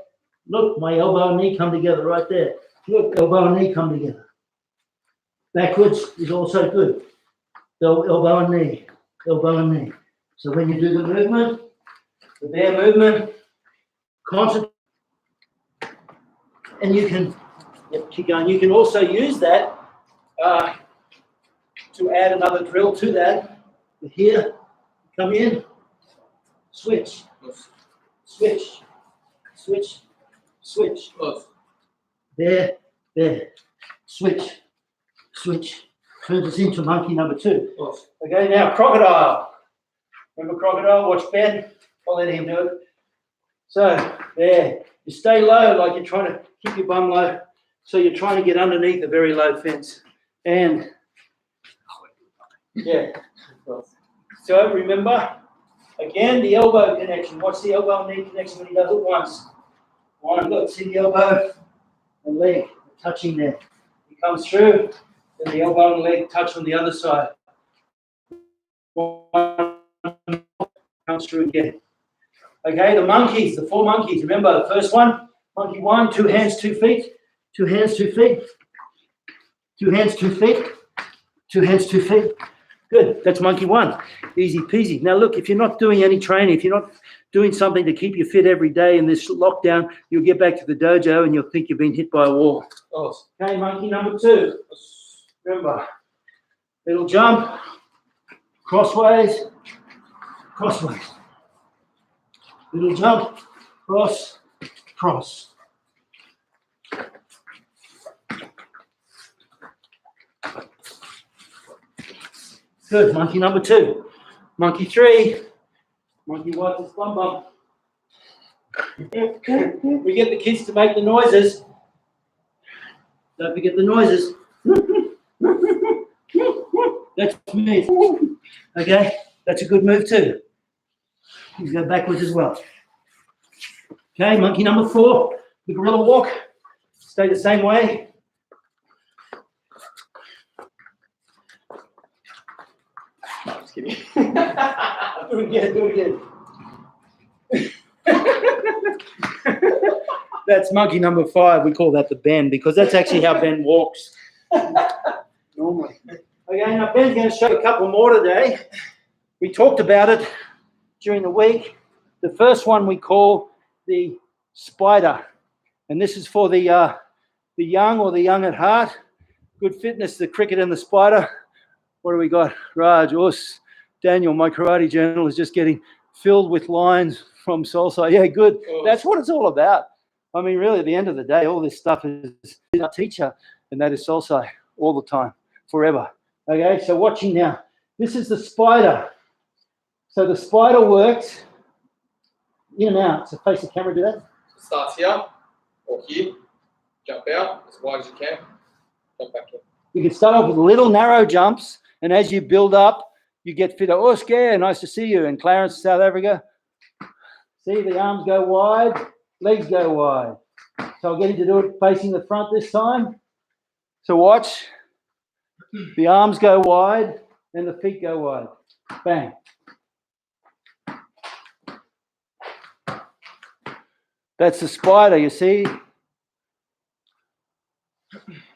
Speaker 1: Look, my elbow and knee come together right there. Look, elbow and knee come together. Backwards is also good. Elbow and knee, elbow and knee. So when you do the movement, the bear movement, concentrate, and you can keep going. You can also use that to add another drill to that. Here, come in, switch, switch, switch, switch. There, switch, switch. Turns us into monkey number 2. Okay, now crocodile. Remember crocodile? Watch Ben. I'll let him do it. So there, you stay low, like you're trying to keep your bum low. So you're trying to get underneath a very low fence. And yeah. So remember, again, the elbow connection. Watch the elbow and knee connection when he does it once. One, look, see the elbow and leg touching there. He comes through, and the elbow and leg touch on the other side. One comes through again. Okay, the monkeys, the 4 monkeys. Remember the first one? Monkey 1, 2 hands, 2 feet. 2 hands, 2 feet. 2 hands, 2 feet. 2 hands, 2 feet. Good, that's monkey 1. Easy peasy. Now look, if you're not doing any training, if you're not doing something to keep you fit every day in this lockdown, you'll get back to the dojo and you'll think you've been hit by a wall. Okay, monkey number 2. Remember, little jump, crossways, crossways. Little jump, cross, cross. Good, monkey number 2. Monkey 3. Monkey wipes his bum bum. We get the kids to make the noises. Don't forget the noises. That's me. Okay, that's a good move too. You go backwards as well. Okay, monkey number 4. The gorilla walk. Stay the same way.
Speaker 2: No, I'm just kidding.
Speaker 1: Do it again, do it again. That's monkey number 5. We call that the Ben because that's actually how Ben walks normally. Okay, now Ben's going to show you a couple more today. We talked about it during the week. The first one we call the spider, and this is for the young or the young at heart. Good fitness, the cricket and the spider. What do we got? Raj, Us, Daniel, my karate journal is just getting filled with lines from Salsa. Yeah, good. That's what it's all about. I mean, really, at the end of the day, all this stuff is our teacher, and that is Salsa all the time, forever. Okay, so watching now. This is the spider. So the spider works in and out. So face the camera, do that.
Speaker 2: It starts here or here. Jump out as wide as you can. Jump back in.
Speaker 1: You can start off with little narrow jumps, and as you build up, you get fitter. Oh, scare, nice to see you. And Clarence, South Africa. See, the arms go wide, legs go wide. So I'll get you to do it facing the front this time. So watch. The arms go wide and the feet go wide. Bang. That's the spider, you see.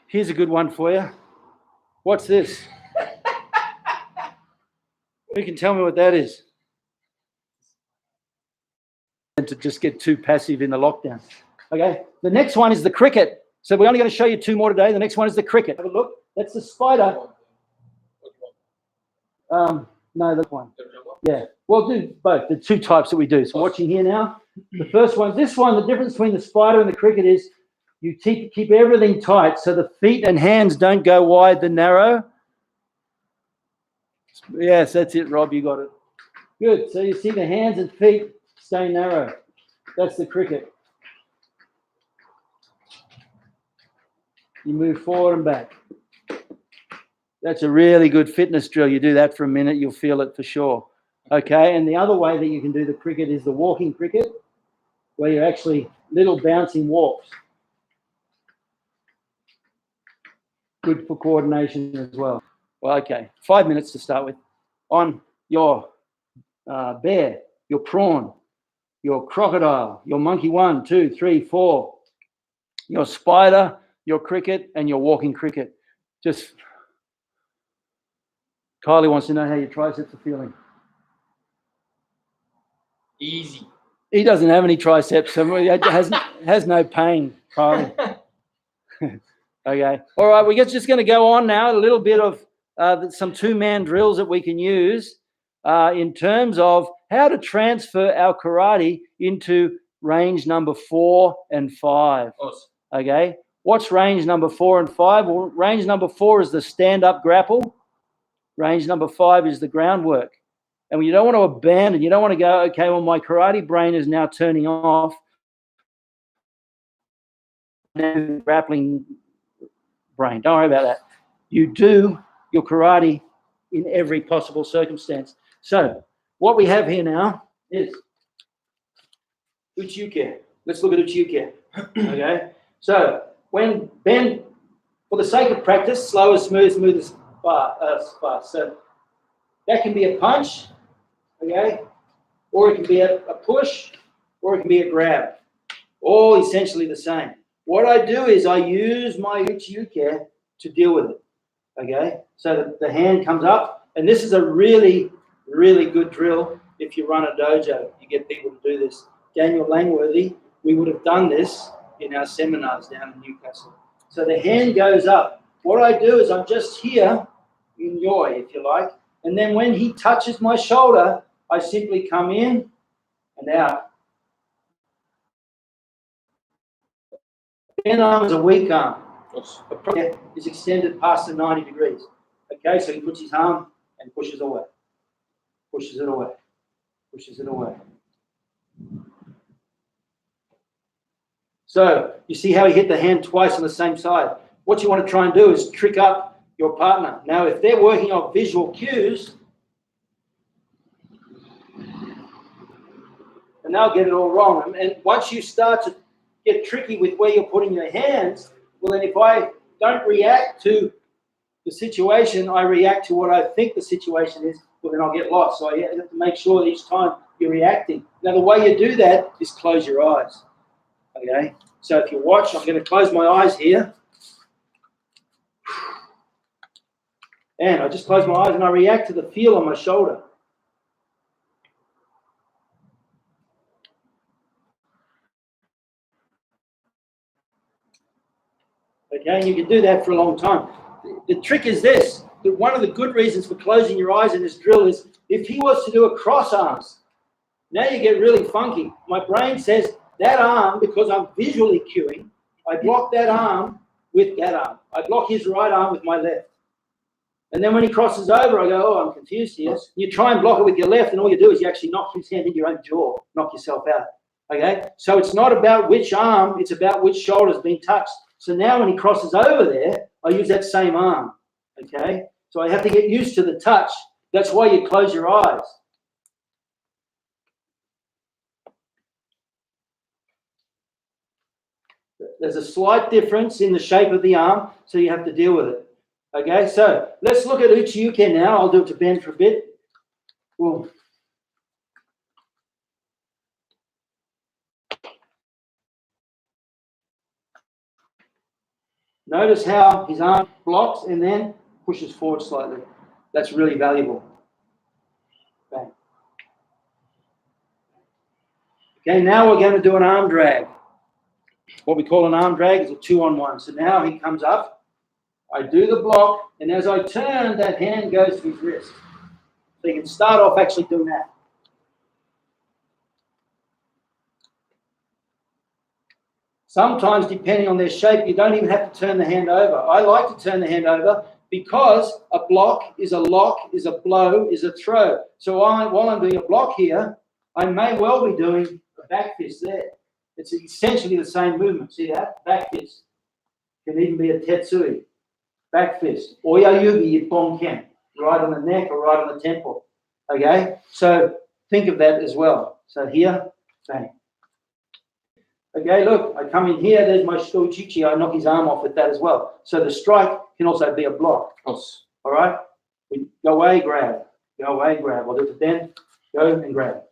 Speaker 1: Here's a good one for you. What's this? Who can tell me what that is? And to just get too passive in the lockdown. Okay, the next one is the cricket. So we're only going to show you 2 more today. The next one is the cricket. Have a look. That's the spider. No, that one. Yeah, we'll do both. The 2 types that we do. So watching here now. The first one, this one, the difference between the spider and the cricket is you keep everything tight so the feet and hands don't go wide the narrow. Yes, that's it, Rob. You got it. Good. So you see the hands and feet stay narrow. That's the cricket. You move forward and back. That's a really good fitness drill. You do that for a minute, you'll feel it for sure. Okay, and the other way that you can do the cricket is the walking cricket, where you're actually little bouncing walks. Good for coordination as well. Well, okay, 5 minutes to start with. On your bear, your prawn, your crocodile, your monkey 1, 2, 3, 4, your spider, your cricket and your walking cricket. Just, Kylie wants to know how your triceps are feeling.
Speaker 2: Easy.
Speaker 1: He doesn't have any triceps, so he has no pain, Kylie. Okay. All right, we're just going to go on now, a little bit of some two-man drills that we can use in terms of how to transfer our karate into range number 4 and 5.
Speaker 2: Awesome.
Speaker 1: Okay. What's range number 4 and 5? Well, range number 4 is the stand-up grapple. Range number 5 is the groundwork. And you don't want to abandon. You don't want to go, okay, well, my karate brain is now turning off. Now grappling brain. Don't worry about that. You do your karate in every possible circumstance. So what we have here now is Uchiuke. Let's look at Uchiuke. Okay. So when Ben, for the sake of practice, slow as smooth as fast. So that can be a punch, okay, or it can be a push, or it can be a grab. All essentially the same. What I do is I use my Uchiuke to deal with it. Okay, so the hand comes up, and this is a really, really good drill if you run a dojo. You get people to do this. Daniel Langworthy, we would have done this in our seminars down in Newcastle. So the hand goes up. What I do is I'm just here, in yoi, if you like, and then when he touches my shoulder, I simply come in and out. Ben arm is a weak arm. Is extended past the 90 degrees. Okay, so he puts his arm and pushes away. Pushes it away. Pushes it away. So you see how he hit the hand twice on the same side. What you want to try and do is trick up your partner. Now, if they're working off visual cues, and they'll get it all wrong. And once you start to get tricky with where you're putting your hands, well, then if I don't react to the situation, I react to what I think the situation is, well, then I'll get lost. So I have to make sure that each time you're reacting. Now, the way you do that is close your eyes. Okay? So if you watch, I'm going to close my eyes here. And I just close my eyes and I react to the feel on my shoulder. Okay, you can do that for a long time. The trick is this. One of the good reasons for closing your eyes in this drill is if he was to do a cross arms, now you get really funky. My brain says that arm, because I'm visually cueing, I block that arm with that arm. I block his right arm with my left. And then when he crosses over, I go, oh, I'm confused here. You try and block it with your left, and all you do is you actually knock his hand into your own jaw, knock yourself out. Okay? So it's not about which arm, it's about which shoulder's been touched. So now when he crosses over there, I use that same arm, okay? So I have to get used to the touch. That's why you close your eyes. There's a slight difference in the shape of the arm, so you have to deal with it, okay? So let's look at Uchiuke now. I'll do it to Ben for a bit. Well, notice how his arm blocks and then pushes forward slightly. That's really valuable. Bang. Okay, now we're going to do an arm drag. What we call an arm drag is a 2-on-1. So now he comes up, I do the block, and as I turn, that hand goes to his wrist. So you can start off actually doing that. Sometimes, depending on their shape, you don't even have to turn the hand over. I like to turn the hand over because a block is a lock, is a blow, is a throw. So while I'm doing a block here, I may well be doing a back fist there. It's essentially the same movement. See that? Back fist. Can even be a tetsui. Back fist. Oyayugi ippon-ken. Right on the neck or right on the temple. Okay? So think of that as well. So here, bang. Okay, look, I come in here, there's my Shouchichi, I knock his arm off with that as well. So the strike can also be a block.
Speaker 2: Yes.
Speaker 1: All right? We go away, grab. Go away, grab. I'll do it then. Go and grab.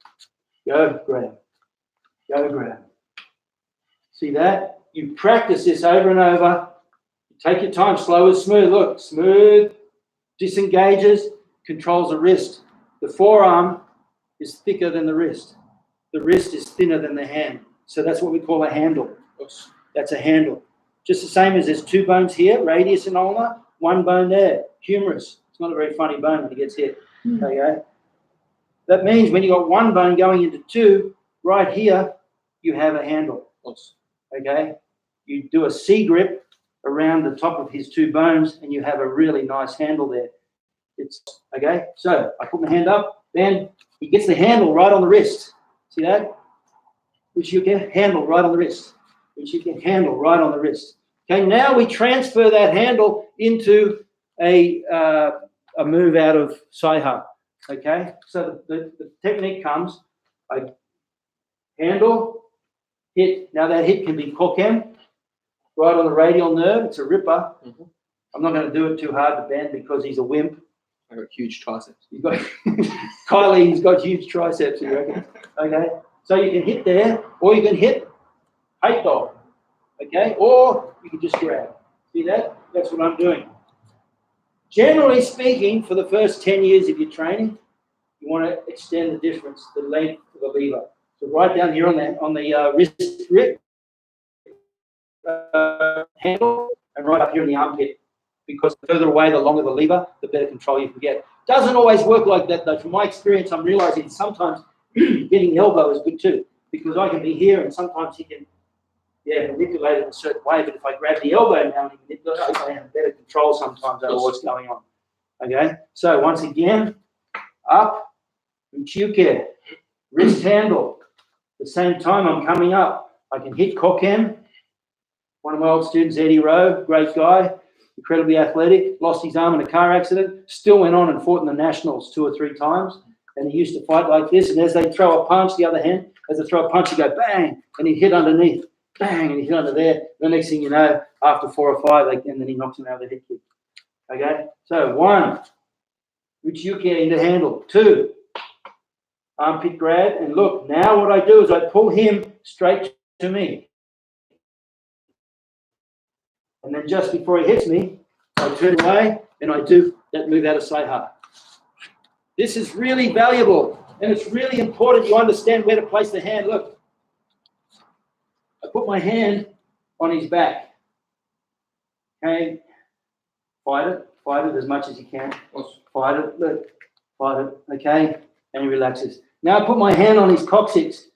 Speaker 1: Go, grab. Go, grab. See that? You practice this over and over Take your time, slow and smooth. Look, smooth, disengages, controls the wrist. The forearm is thicker than the wrist. The wrist is thinner than the hand. So that's what we call a handle. That's a handle. Just the same as there's two bones here, radius and ulnar, one bone there, humerus. It's not a very funny bone when it gets hit. Okay. That means when you've got one bone going into two, right here, you have a handle. Okay. You do a C grip around the top of his two bones, and you have a really nice handle there. It's okay. So I put my hand up, then he gets the handle right on the wrist. See that? Which you can handle right on the wrist. Which you can handle right on the wrist. Okay. Now we transfer that handle into a move out of Saiha. Okay. So the technique comes. I handle, hit. Now that hit can be koken. Right on the radial nerve, it's a ripper. I'm not going to do it too hard to Ben because he's a wimp.
Speaker 2: I've got huge triceps.
Speaker 1: He's got Kylie's got huge triceps, you reckon? Okay, so you can hit there, or you can hit height dog. Okay, or you can just grab. See that? That's what I'm doing. Generally speaking, for the first 10 years of your training, you want to extend the difference, the length of the lever. So right down here on the wrist grip. Handle and right up here in the armpit, because the further away, the longer the lever, the better control you can get. Doesn't always work like that though. From my experience, I'm realizing sometimes getting the elbow is good too, because I can be here and sometimes he can manipulate it in a certain way, but if I grab the elbow now and manipulate, I have better control sometimes over what's going on. Okay, so once again, up, uchiuke, wrist handle. At the same time I'm coming up, I can hit koken. One of my old students, Eddie Rowe, great guy, incredibly athletic, lost his arm in a car accident, still went on and fought in the nationals 2 or 3 times. And he used to fight like this. And as they throw a punch, the other hand, as they throw a punch, he'd go bang, and he'd hit underneath, bang, and he'd hit under there. The next thing you know, after 4 or 5, and then he knocks him out of the head kick. Okay? So 1, uchiuke into handle. 2, armpit grab. And look, now what I do is I pull him straight to me. And then just before he hits me, I turn away and I do that move out of Saiha. This is really valuable, and it's really important you understand where to place the hand. Look, I put my hand on his back. Okay, fight it as much as you can. Fight it, look, fight it, okay, and he relaxes. Now I put my hand on his coccyx.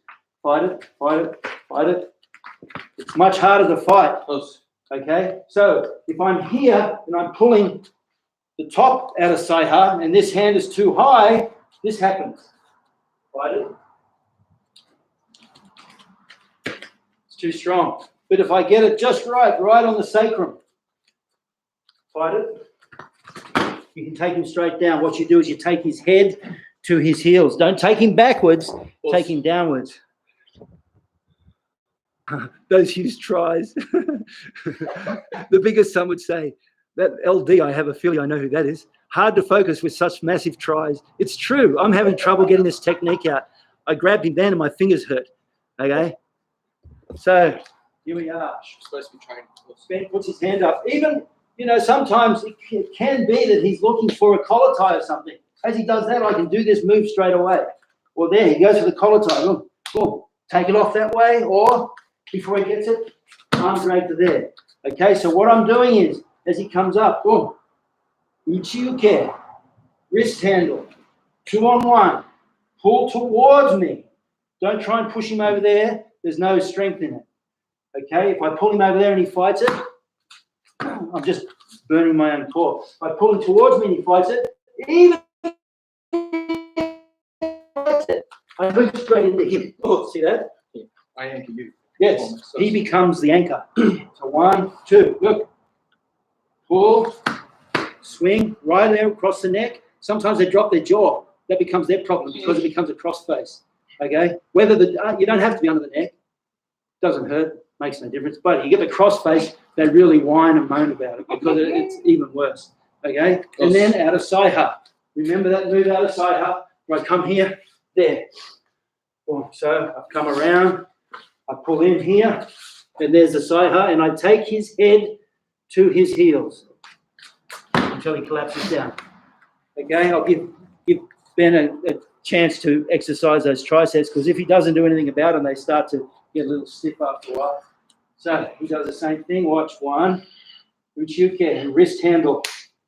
Speaker 1: Fight it, fight it, fight it. It's much harder to fight. Okay, so if I'm here and I'm pulling the top out of Saiha and this hand is too high, this happens. Fight it. It's too strong. But if I get it just right on the sacrum, fight it. You can take him straight down. What you do is you take his head to his heels. Don't take him backwards, take him downwards. Those huge tries. The biggest, some would say, that LD, I have a feeling I know who that is. Hard to focus with such massive tries. It's true. I'm having trouble getting this technique out. I grabbed him then and my fingers hurt. Okay? So, here we are.
Speaker 2: Supposed to be trained.
Speaker 1: Ben puts his hand up. Even, sometimes it can be that he's looking for a collar tie or something. As he does that, I can do this move straight away. Or there, he goes for the collar tie. Look, boom. Take it off that way, or before he gets it, arm drag to there. Okay, so what I'm doing is, as he comes up, boom, uchiuke, wrist handle, 2-on-1, pull towards me. Don't try and push him over there. There's no strength in it. Okay, if I pull him over there and he fights it, I'm just burning my own core. If I pull him towards me and he fights it, even I move straight into him. Oh, see that?
Speaker 2: I anchor you.
Speaker 1: Yes, he becomes the anchor. So 1, 2, look. Pull, swing, right there across the neck. Sometimes they drop their jaw. That becomes their problem because it becomes a cross face. Okay? Whether you don't have to be under the neck. Doesn't hurt, makes no difference. But you get the cross face, they really whine and moan about it because it's even worse. Okay? And then out of Saiha. Remember that move out of Saiha? Where I come here, there. So I've come around. I pull in here, and there's the Saiha, and I take his head to his heels until he collapses down. Okay, I'll give Ben a chance to exercise those triceps, because if he doesn't do anything about them, they start to get a little stiff after a while. So he does the same thing. Watch. 1, Uchiuke, wrist handle,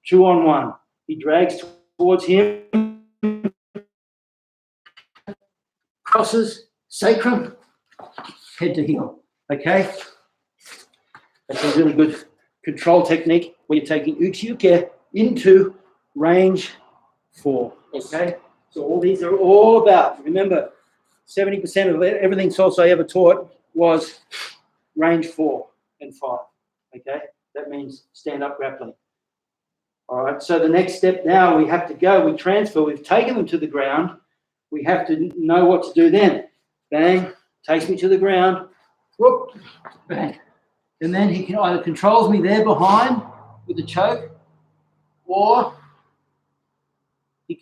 Speaker 1: 2 on 1. He drags towards him, crosses, sacrum, head to heel. Okay? That's a really good control technique where you're taking Uchiuke into range 4. Okay? So all these are all about, remember, 70% of everything Sosai ever taught was range 4 and 5. Okay? That means stand-up grappling. All right, so the next step now, we have to go, we transfer, we've taken them to the ground, we have to know what to do then. Bang, takes me to the ground, whoop, bang. And then he can either controls me there behind with the choke, or he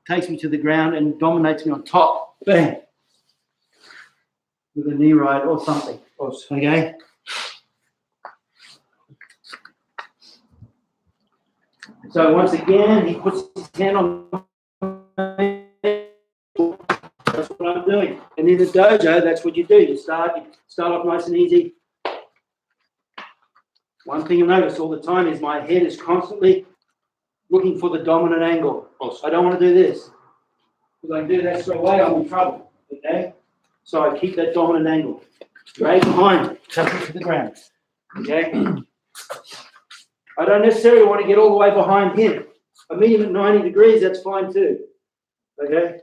Speaker 1: takes me to the ground and dominates me on top, bang, with a knee right or something, okay? So once again, he puts his hand on me. That's what I'm doing. And in the dojo, that's what you do. You start off nice and easy. One thing you'll notice all the time is my head is constantly looking for the dominant angle. I don't want to do this. Because I do that straight away, I'm in trouble. Okay? So I keep that dominant angle. Right behind, touch it to the ground. Okay? I don't necessarily want to get all the way behind him. I meet him at 90 degrees, that's fine too. Okay?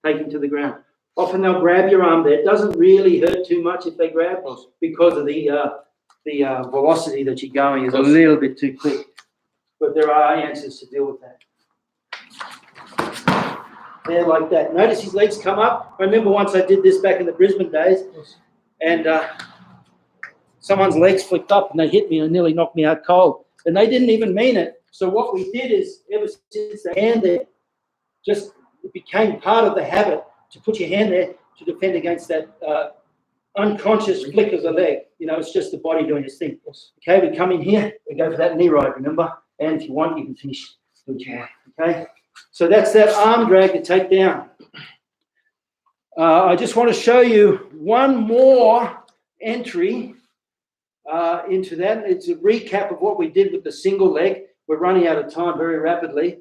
Speaker 1: Take him to the ground. Often they'll grab your arm there. It doesn't really hurt too much if they grab, because of the velocity that you're going is a little bit too quick. But there are answers to deal with that. There, like that. Notice his legs come up. I remember once I did this back in the Brisbane days, and someone's legs flicked up and they hit me and nearly knocked me out cold. And they didn't even mean it. So what we did is, ever since the hand there, just it became part of the habit to put your hand there to defend against that unconscious flick of the leg. You know, it's just the body doing its thing. Okay, we come in here, we go for that knee ride, remember? And if you want, you can finish. Okay, so that's that arm drag to take down. I just want to show you one more entry into that. It's a recap of what we did with the single leg. We're running out of time very rapidly.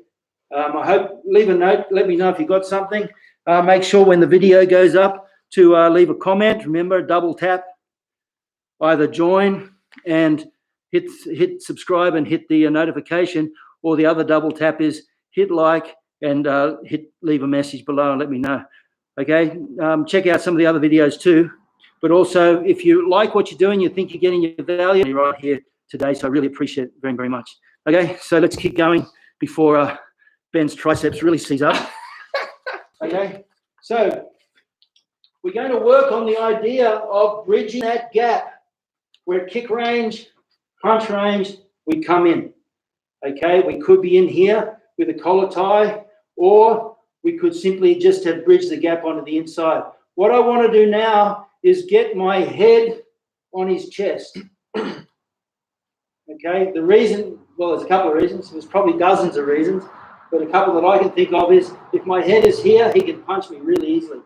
Speaker 1: I hope, leave a note, let me know if you got something. Make sure when the video goes up to leave a comment. Remember, double tap, either join and hit subscribe and hit the notification, or the other double tap is hit like and leave a message below and let me know. Okay, check out some of the other videos too. But also, if you like what you're doing, you think you're getting your value, right here today. So I really appreciate it very, very much. Okay, so let's keep going before Ben's triceps really seize up. Okay, so we're going to work on the idea of bridging that gap where kick range, punch range, we come in. Okay, we could be in here with a collar tie, or we could simply just have bridged the gap onto the inside. What I want to do now is get my head on his chest. Okay, the reason, well, there's a couple of reasons. There's probably dozens of reasons, but a couple that I can think of is if my head is here, he can punch me really easily.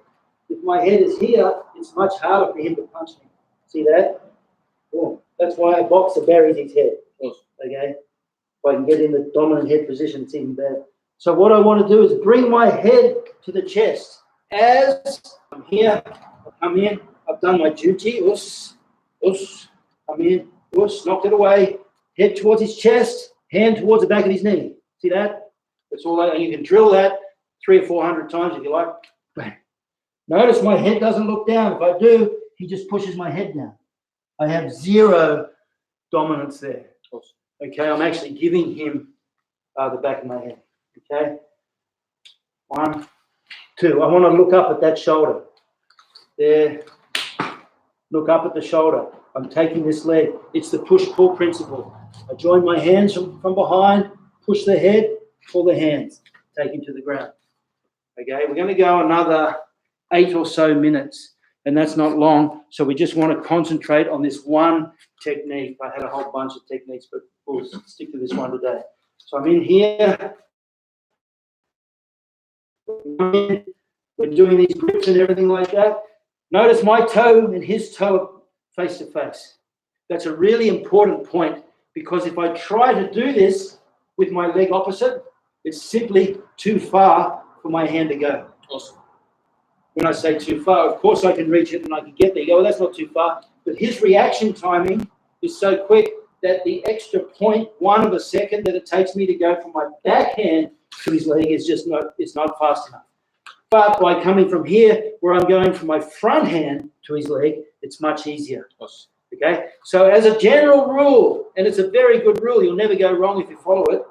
Speaker 1: If my head is here, it's much harder for him to punch me. See that? Oh, that's why a boxer buries his head. Okay, if I can get in the dominant head position, it's even better. So what I want to do is bring my head to the chest. As I'm here, I come in, I've done my duty, come in, knocked it away, head towards his chest, hand towards the back of his knee. See that? That's all that, and you can drill that 300 or 400 times if you like. Bang. Notice my head doesn't look down. If I do, he just pushes my head down. I have zero dominance there. Okay, I'm actually giving him the back of my head. Okay, 1, 2. I want to look up at that shoulder. There. Look up at the shoulder. I'm taking this leg. It's the push-pull principle. I join my hands from behind, push the head, pull the hands, take him to the ground. Okay, we're going to go another 8 or so minutes. and that's not long. So we just want to concentrate on this one technique. I had a whole bunch of techniques, but we'll stick to this one today. So I'm in here. We're doing these grips and everything like that. Notice my toe and his toe face to face. That's a really important point, because if I try to do this with my leg opposite, it's simply too far for my hand to go.
Speaker 2: Awesome.
Speaker 1: When I say too far, of course I can reach it and I can get there. You go, well, that's not too far. But his reaction timing is so quick that the extra 0.1 of a second that it takes me to go from my backhand to his leg is just it's not fast enough. But by coming from here, where I'm going from my front hand to his leg, it's much easier.
Speaker 2: Awesome.
Speaker 1: Okay? So as a general rule, and it's a very good rule, you'll never go wrong if you follow it.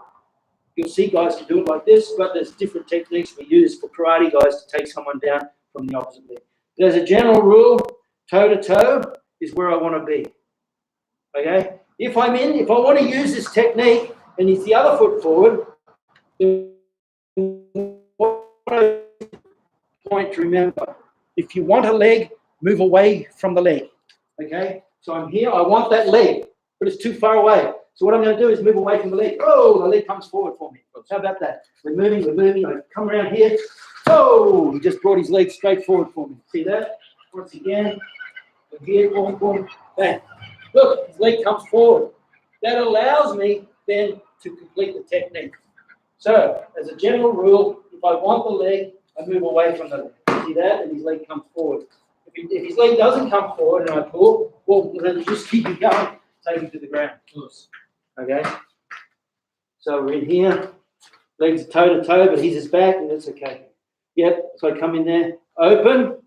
Speaker 1: You'll see guys can do it like this, but there's different techniques we use for karate guys to take someone down from the opposite leg. But as a general rule, toe to toe is where I want to be. Okay? If I want to use this technique and it's the other foot forward, point to remember, if you want a leg, move away from the leg. Okay? So I'm here, I want that leg, but it's too far away. So what I'm going to do is move away from the leg. Oh, the leg comes forward for me. How about that? We're moving. I come around here. Oh, he just brought his leg straight forward for me. See that? Once again, we're here, boom, bang. Look, his leg comes forward. That allows me then to complete the technique. So, as a general rule, if I want the leg, I move away from the leg. See that? And his leg comes forward. If his leg doesn't come forward and I pull, well, then you just keep it going, take him to the ground. Okay? So we're in here, legs toe to toe, but he's his back, and that's okay. Yep, so I come in there, open,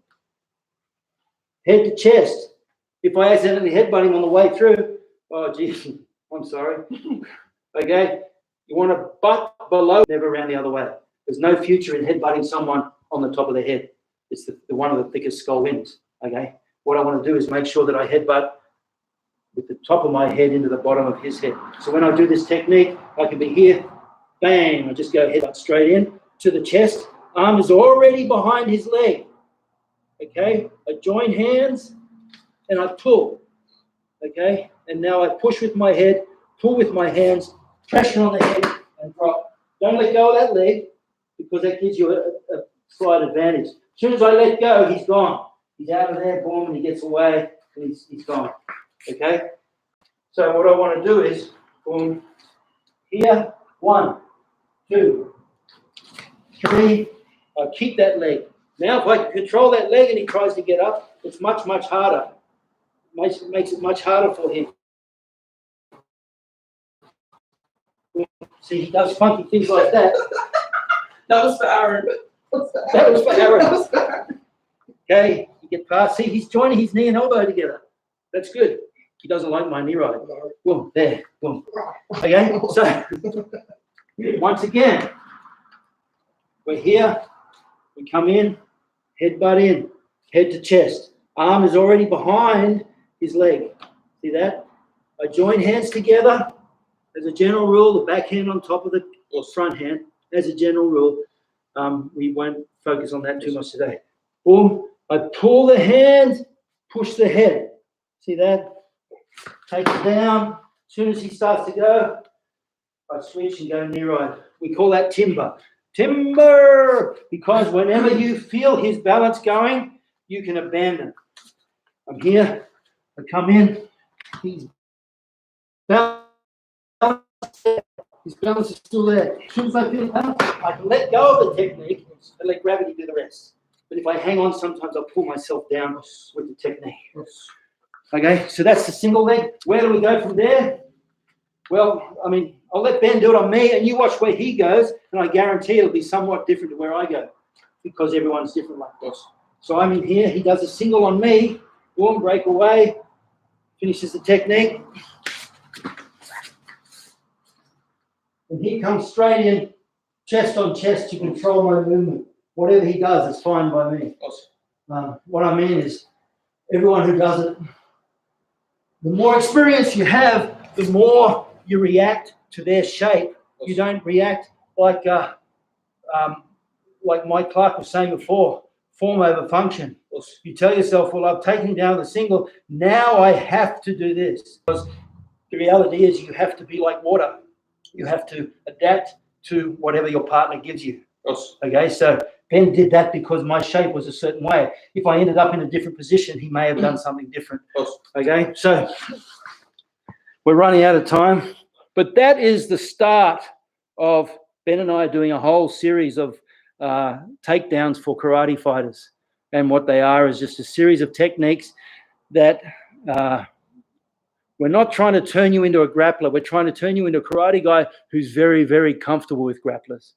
Speaker 1: head to chest. If I accidentally headbutt him on the way through, oh, geez, I'm sorry. Okay? You want to butt below, never around the other way. There's no future in headbutting someone on the top of the head. It's the one of the thickest skull wins. Okay? What I want to do is make sure that I headbutt with the top of my head into the bottom of his head. So when I do this technique, I can be here, bang, I just go headbutt straight in to the chest. Arm is already behind his leg. Okay? I join hands and I pull. Okay? And now I push with my head, pull with my hands, pressure on the head and drop. Don't let go of that leg, because that gives you a slight advantage. As soon as I let go, he's gone. He's out of there, boom, and he gets away, and he's gone. Okay? So what I want to do is, boom, here, 1, 2, 3, I keep that leg. Now if I can control that leg and he tries to get up, it's much, much harder. Makes it much harder for him. See, he does funky things like that.
Speaker 2: That was for Aaron.
Speaker 1: That was for Aaron. Okay, you get past. See, he's joining his knee and elbow together. That's good. He doesn't like my knee right. Boom, there, boom. Okay, so once again, we're here. We come in, headbutt in, head to chest. Arm is already behind his leg. See that? I join hands together. As a general rule, the back hand on top of the front hand. As a general rule, we won't focus on that too much today. Boom. I pull the hand, push the head. See that? Take it down. As soon as he starts to go, I switch and go knee right. We call that timber. Timber! Because whenever you feel his balance going, you can abandon. I'm here. I come in. He's balance. His balance is still there. As soon as I feel balance, I can let go of the technique and let gravity do the rest. But if I hang on, sometimes I'll pull myself down with the technique. Okay, so that's the single leg. Where do we go from there? Well, I mean, I'll let Ben do it on me, and you watch where he goes, and I guarantee it'll be somewhat different to where I go, because everyone's different like this. So I'm in here. He does a single on me. Boom, break away. Finishes the technique. And he comes straight in, chest on chest, to control my movement. Whatever he does is fine by me. What I mean is, everyone who does it, the more experience you have, the more you react to their shape. You don't react like Mike Clark was saying before, form over function. You tell yourself, well, I've taken him down with a single. Now I have to do this. Because the reality is you have to be like water. You have to adapt to whatever your partner gives you. Okay, so Ben did that because my shape was a certain way. If I ended up in a different position, he may have done something different. Okay, so we're running out of time. But that is the start of Ben and I doing a whole series of takedowns for karate fighters. And what they are is just a series of techniques that we're not trying to turn you into a grappler. We're trying to turn you into a karate guy who's very, very comfortable with grapplers.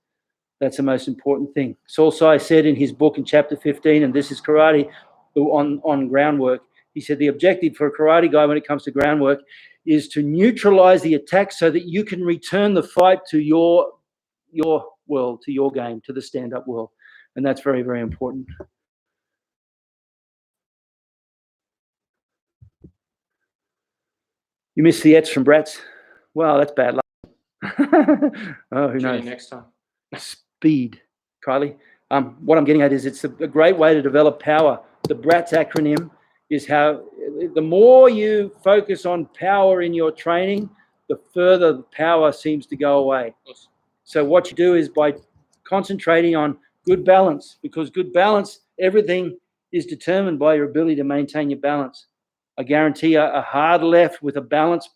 Speaker 1: That's the most important thing. Saul Sai said in his book in chapter 15, and this is karate on groundwork, he said the objective for a karate guy when it comes to groundwork is to neutralize the attack so that you can return the fight to your world, to your game, to the stand-up world. And that's very, very important. You missed the Ets from Bratz. Well, that's bad luck. Oh, who knows?
Speaker 2: Next time.
Speaker 1: Speed, Kylie. What I'm getting at is it's a great way to develop power. The Bratz acronym is how the more you focus on power in your training, the further the power seems to go away. So what you do is by concentrating on good balance, because good balance, everything is determined by your ability to maintain your balance. I guarantee a hard left with a balanced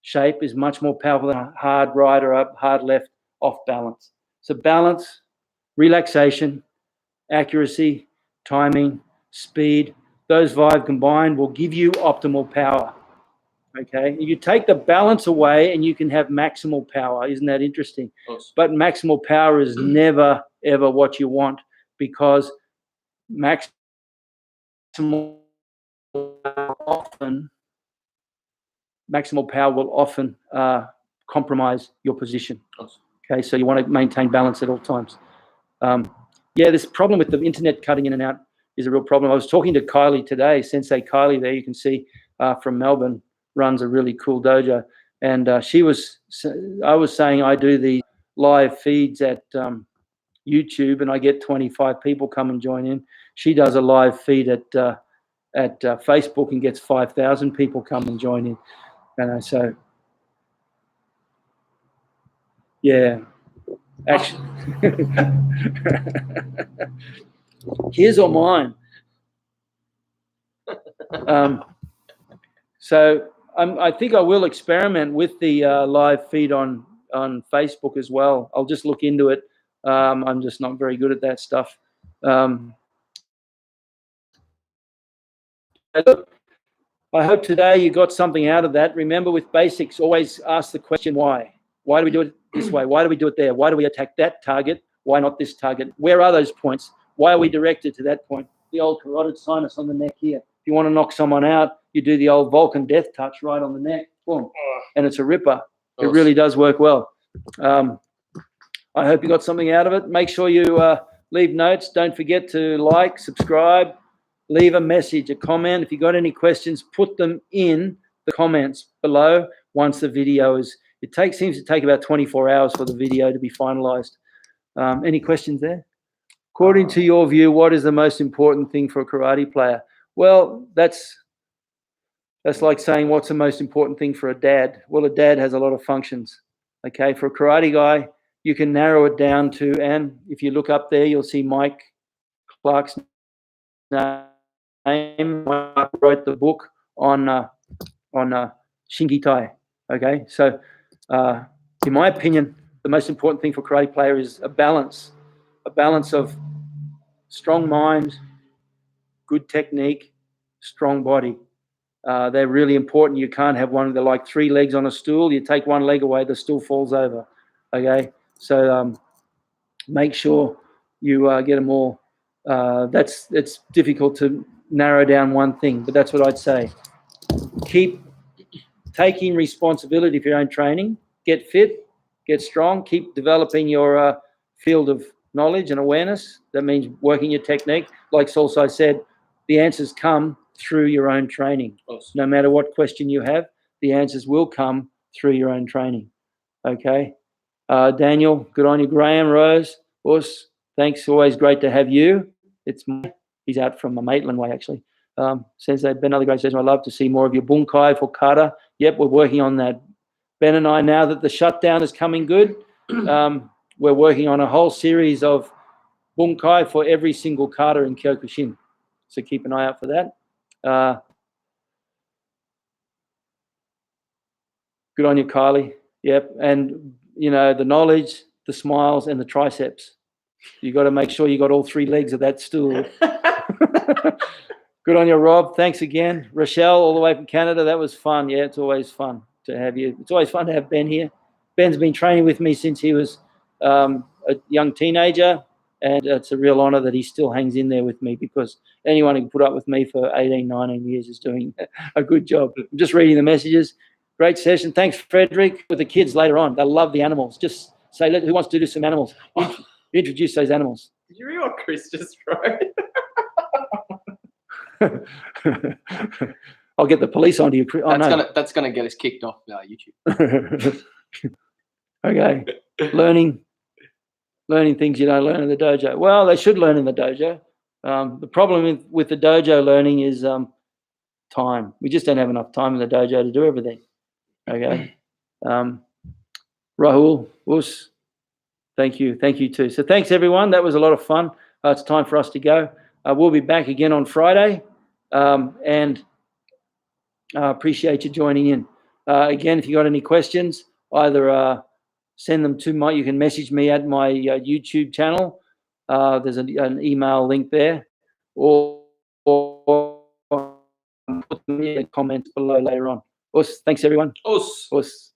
Speaker 1: shape is much more powerful than a hard right or a hard left off balance. So balance, relaxation, accuracy, timing, speed, those five combined will give you optimal power. Okay, you take the balance away and you can have maximal power. Isn't that interesting?
Speaker 2: Awesome.
Speaker 1: But maximal power is never, ever what you want, because maximal power will often compromise your position.
Speaker 2: Awesome.
Speaker 1: Okay, so you want to maintain balance at all times. Yeah, this problem with the internet cutting in and out is a real problem. I was talking to Kylie today, Sensei Kylie there, you can see from Melbourne, runs a really cool dojo. And I was saying I do the live feeds at YouTube and I get 25 people come and join in. She does a live feed at Facebook and gets 5,000 people come and join in. And so, yeah, actually, his or mine. So I think I will experiment with the live feed on Facebook as well. I'll just look into it. I'm just not very good at that stuff. I hope today you got something out of that. Remember, with basics, always ask the question why. Why do we do it this way? Why do we do it there? Why do we attack that target? Why not this target? Where are those points? Why are we directed to that point? The old carotid sinus on the neck here. If you want to knock someone out, you do the old Vulcan death touch right on the neck. Boom. And it's a ripper. It really does work well. I hope you got something out of it. Make sure you leave notes. Don't forget to like, subscribe, leave a message, a comment. If you got any questions, put them in the comments below once the video is. Seems to take about 24 hours for the video to be finalized. Any questions there? According to your view, what is the most important thing for a karate player? Well, that's like saying what's the most important thing for a dad. Well, a dad has a lot of functions. Okay, for a karate guy, you can narrow it down to, and if you look up there, you'll see Mike Clark's name. Mike wrote the book on Shingi-Tai. Okay, so in my opinion, the most important thing for a karate player is a balance of strong mind, good technique, strong body. They're really important. You can't have one. They're like three legs on a stool. You take one leg away, the stool falls over. Okay, so make sure you get them all. It's difficult to narrow down one thing, but that's what I'd say. Keep taking responsibility for your own training. Get fit, get strong, keep developing your field of knowledge and awareness. That means working your technique. Like Solsai said, the answers come through your own training. Awesome. No matter what question you have, the answers will come through your own training. Okay. Daniel, good on you. Graham, Rose, Us, thanks. Always great to have you. He's out from Maitland way, actually. Says that Ben Othergrave says, I'd love to see more of your bunkai for kata. Yep, we're working on that. Ben and I, now that the shutdown is coming good, we're working on a whole series of bunkai for every single kata in Kyokushin. So keep an eye out for that. Good on you, Kylie. Yep. And, you know, the knowledge, the smiles, and the triceps. You got to make sure you got all 3 legs of that stool. Good on you, Rob. Thanks again. Rochelle, all the way from Canada. That was fun. Yeah, it's always fun to have you. It's always fun to have Ben here. Ben's been training with me since he was a young teenager, and it's a real honor that he still hangs in there with me, because anyone who can put up with me for 18, 19 years is doing a good job. I'm just reading the messages. Great session. Thanks, Frederick. With the kids later on, they'll love the animals. Just say, who wants to do some animals? Introduce those animals.
Speaker 2: Did you read what Chris just wrote?
Speaker 1: I'll get the police onto you. Oh,
Speaker 3: that's gonna get us kicked off YouTube.
Speaker 1: Okay. Learning things you don't learn in the dojo. Well, they should learn in the dojo. The problem with the dojo learning is time. We just don't have enough time in the dojo to do everything. Okay. Rahul, Us, thank you too. So thanks everyone. That was a lot of fun. It's time for us to go. We'll be back again on Friday, and appreciate you joining in. Again, if you got any questions, either send them to you can message me at my YouTube channel. There's an email link there, or put them in the comments below later on. Us, thanks everyone.
Speaker 2: Us.
Speaker 1: Us.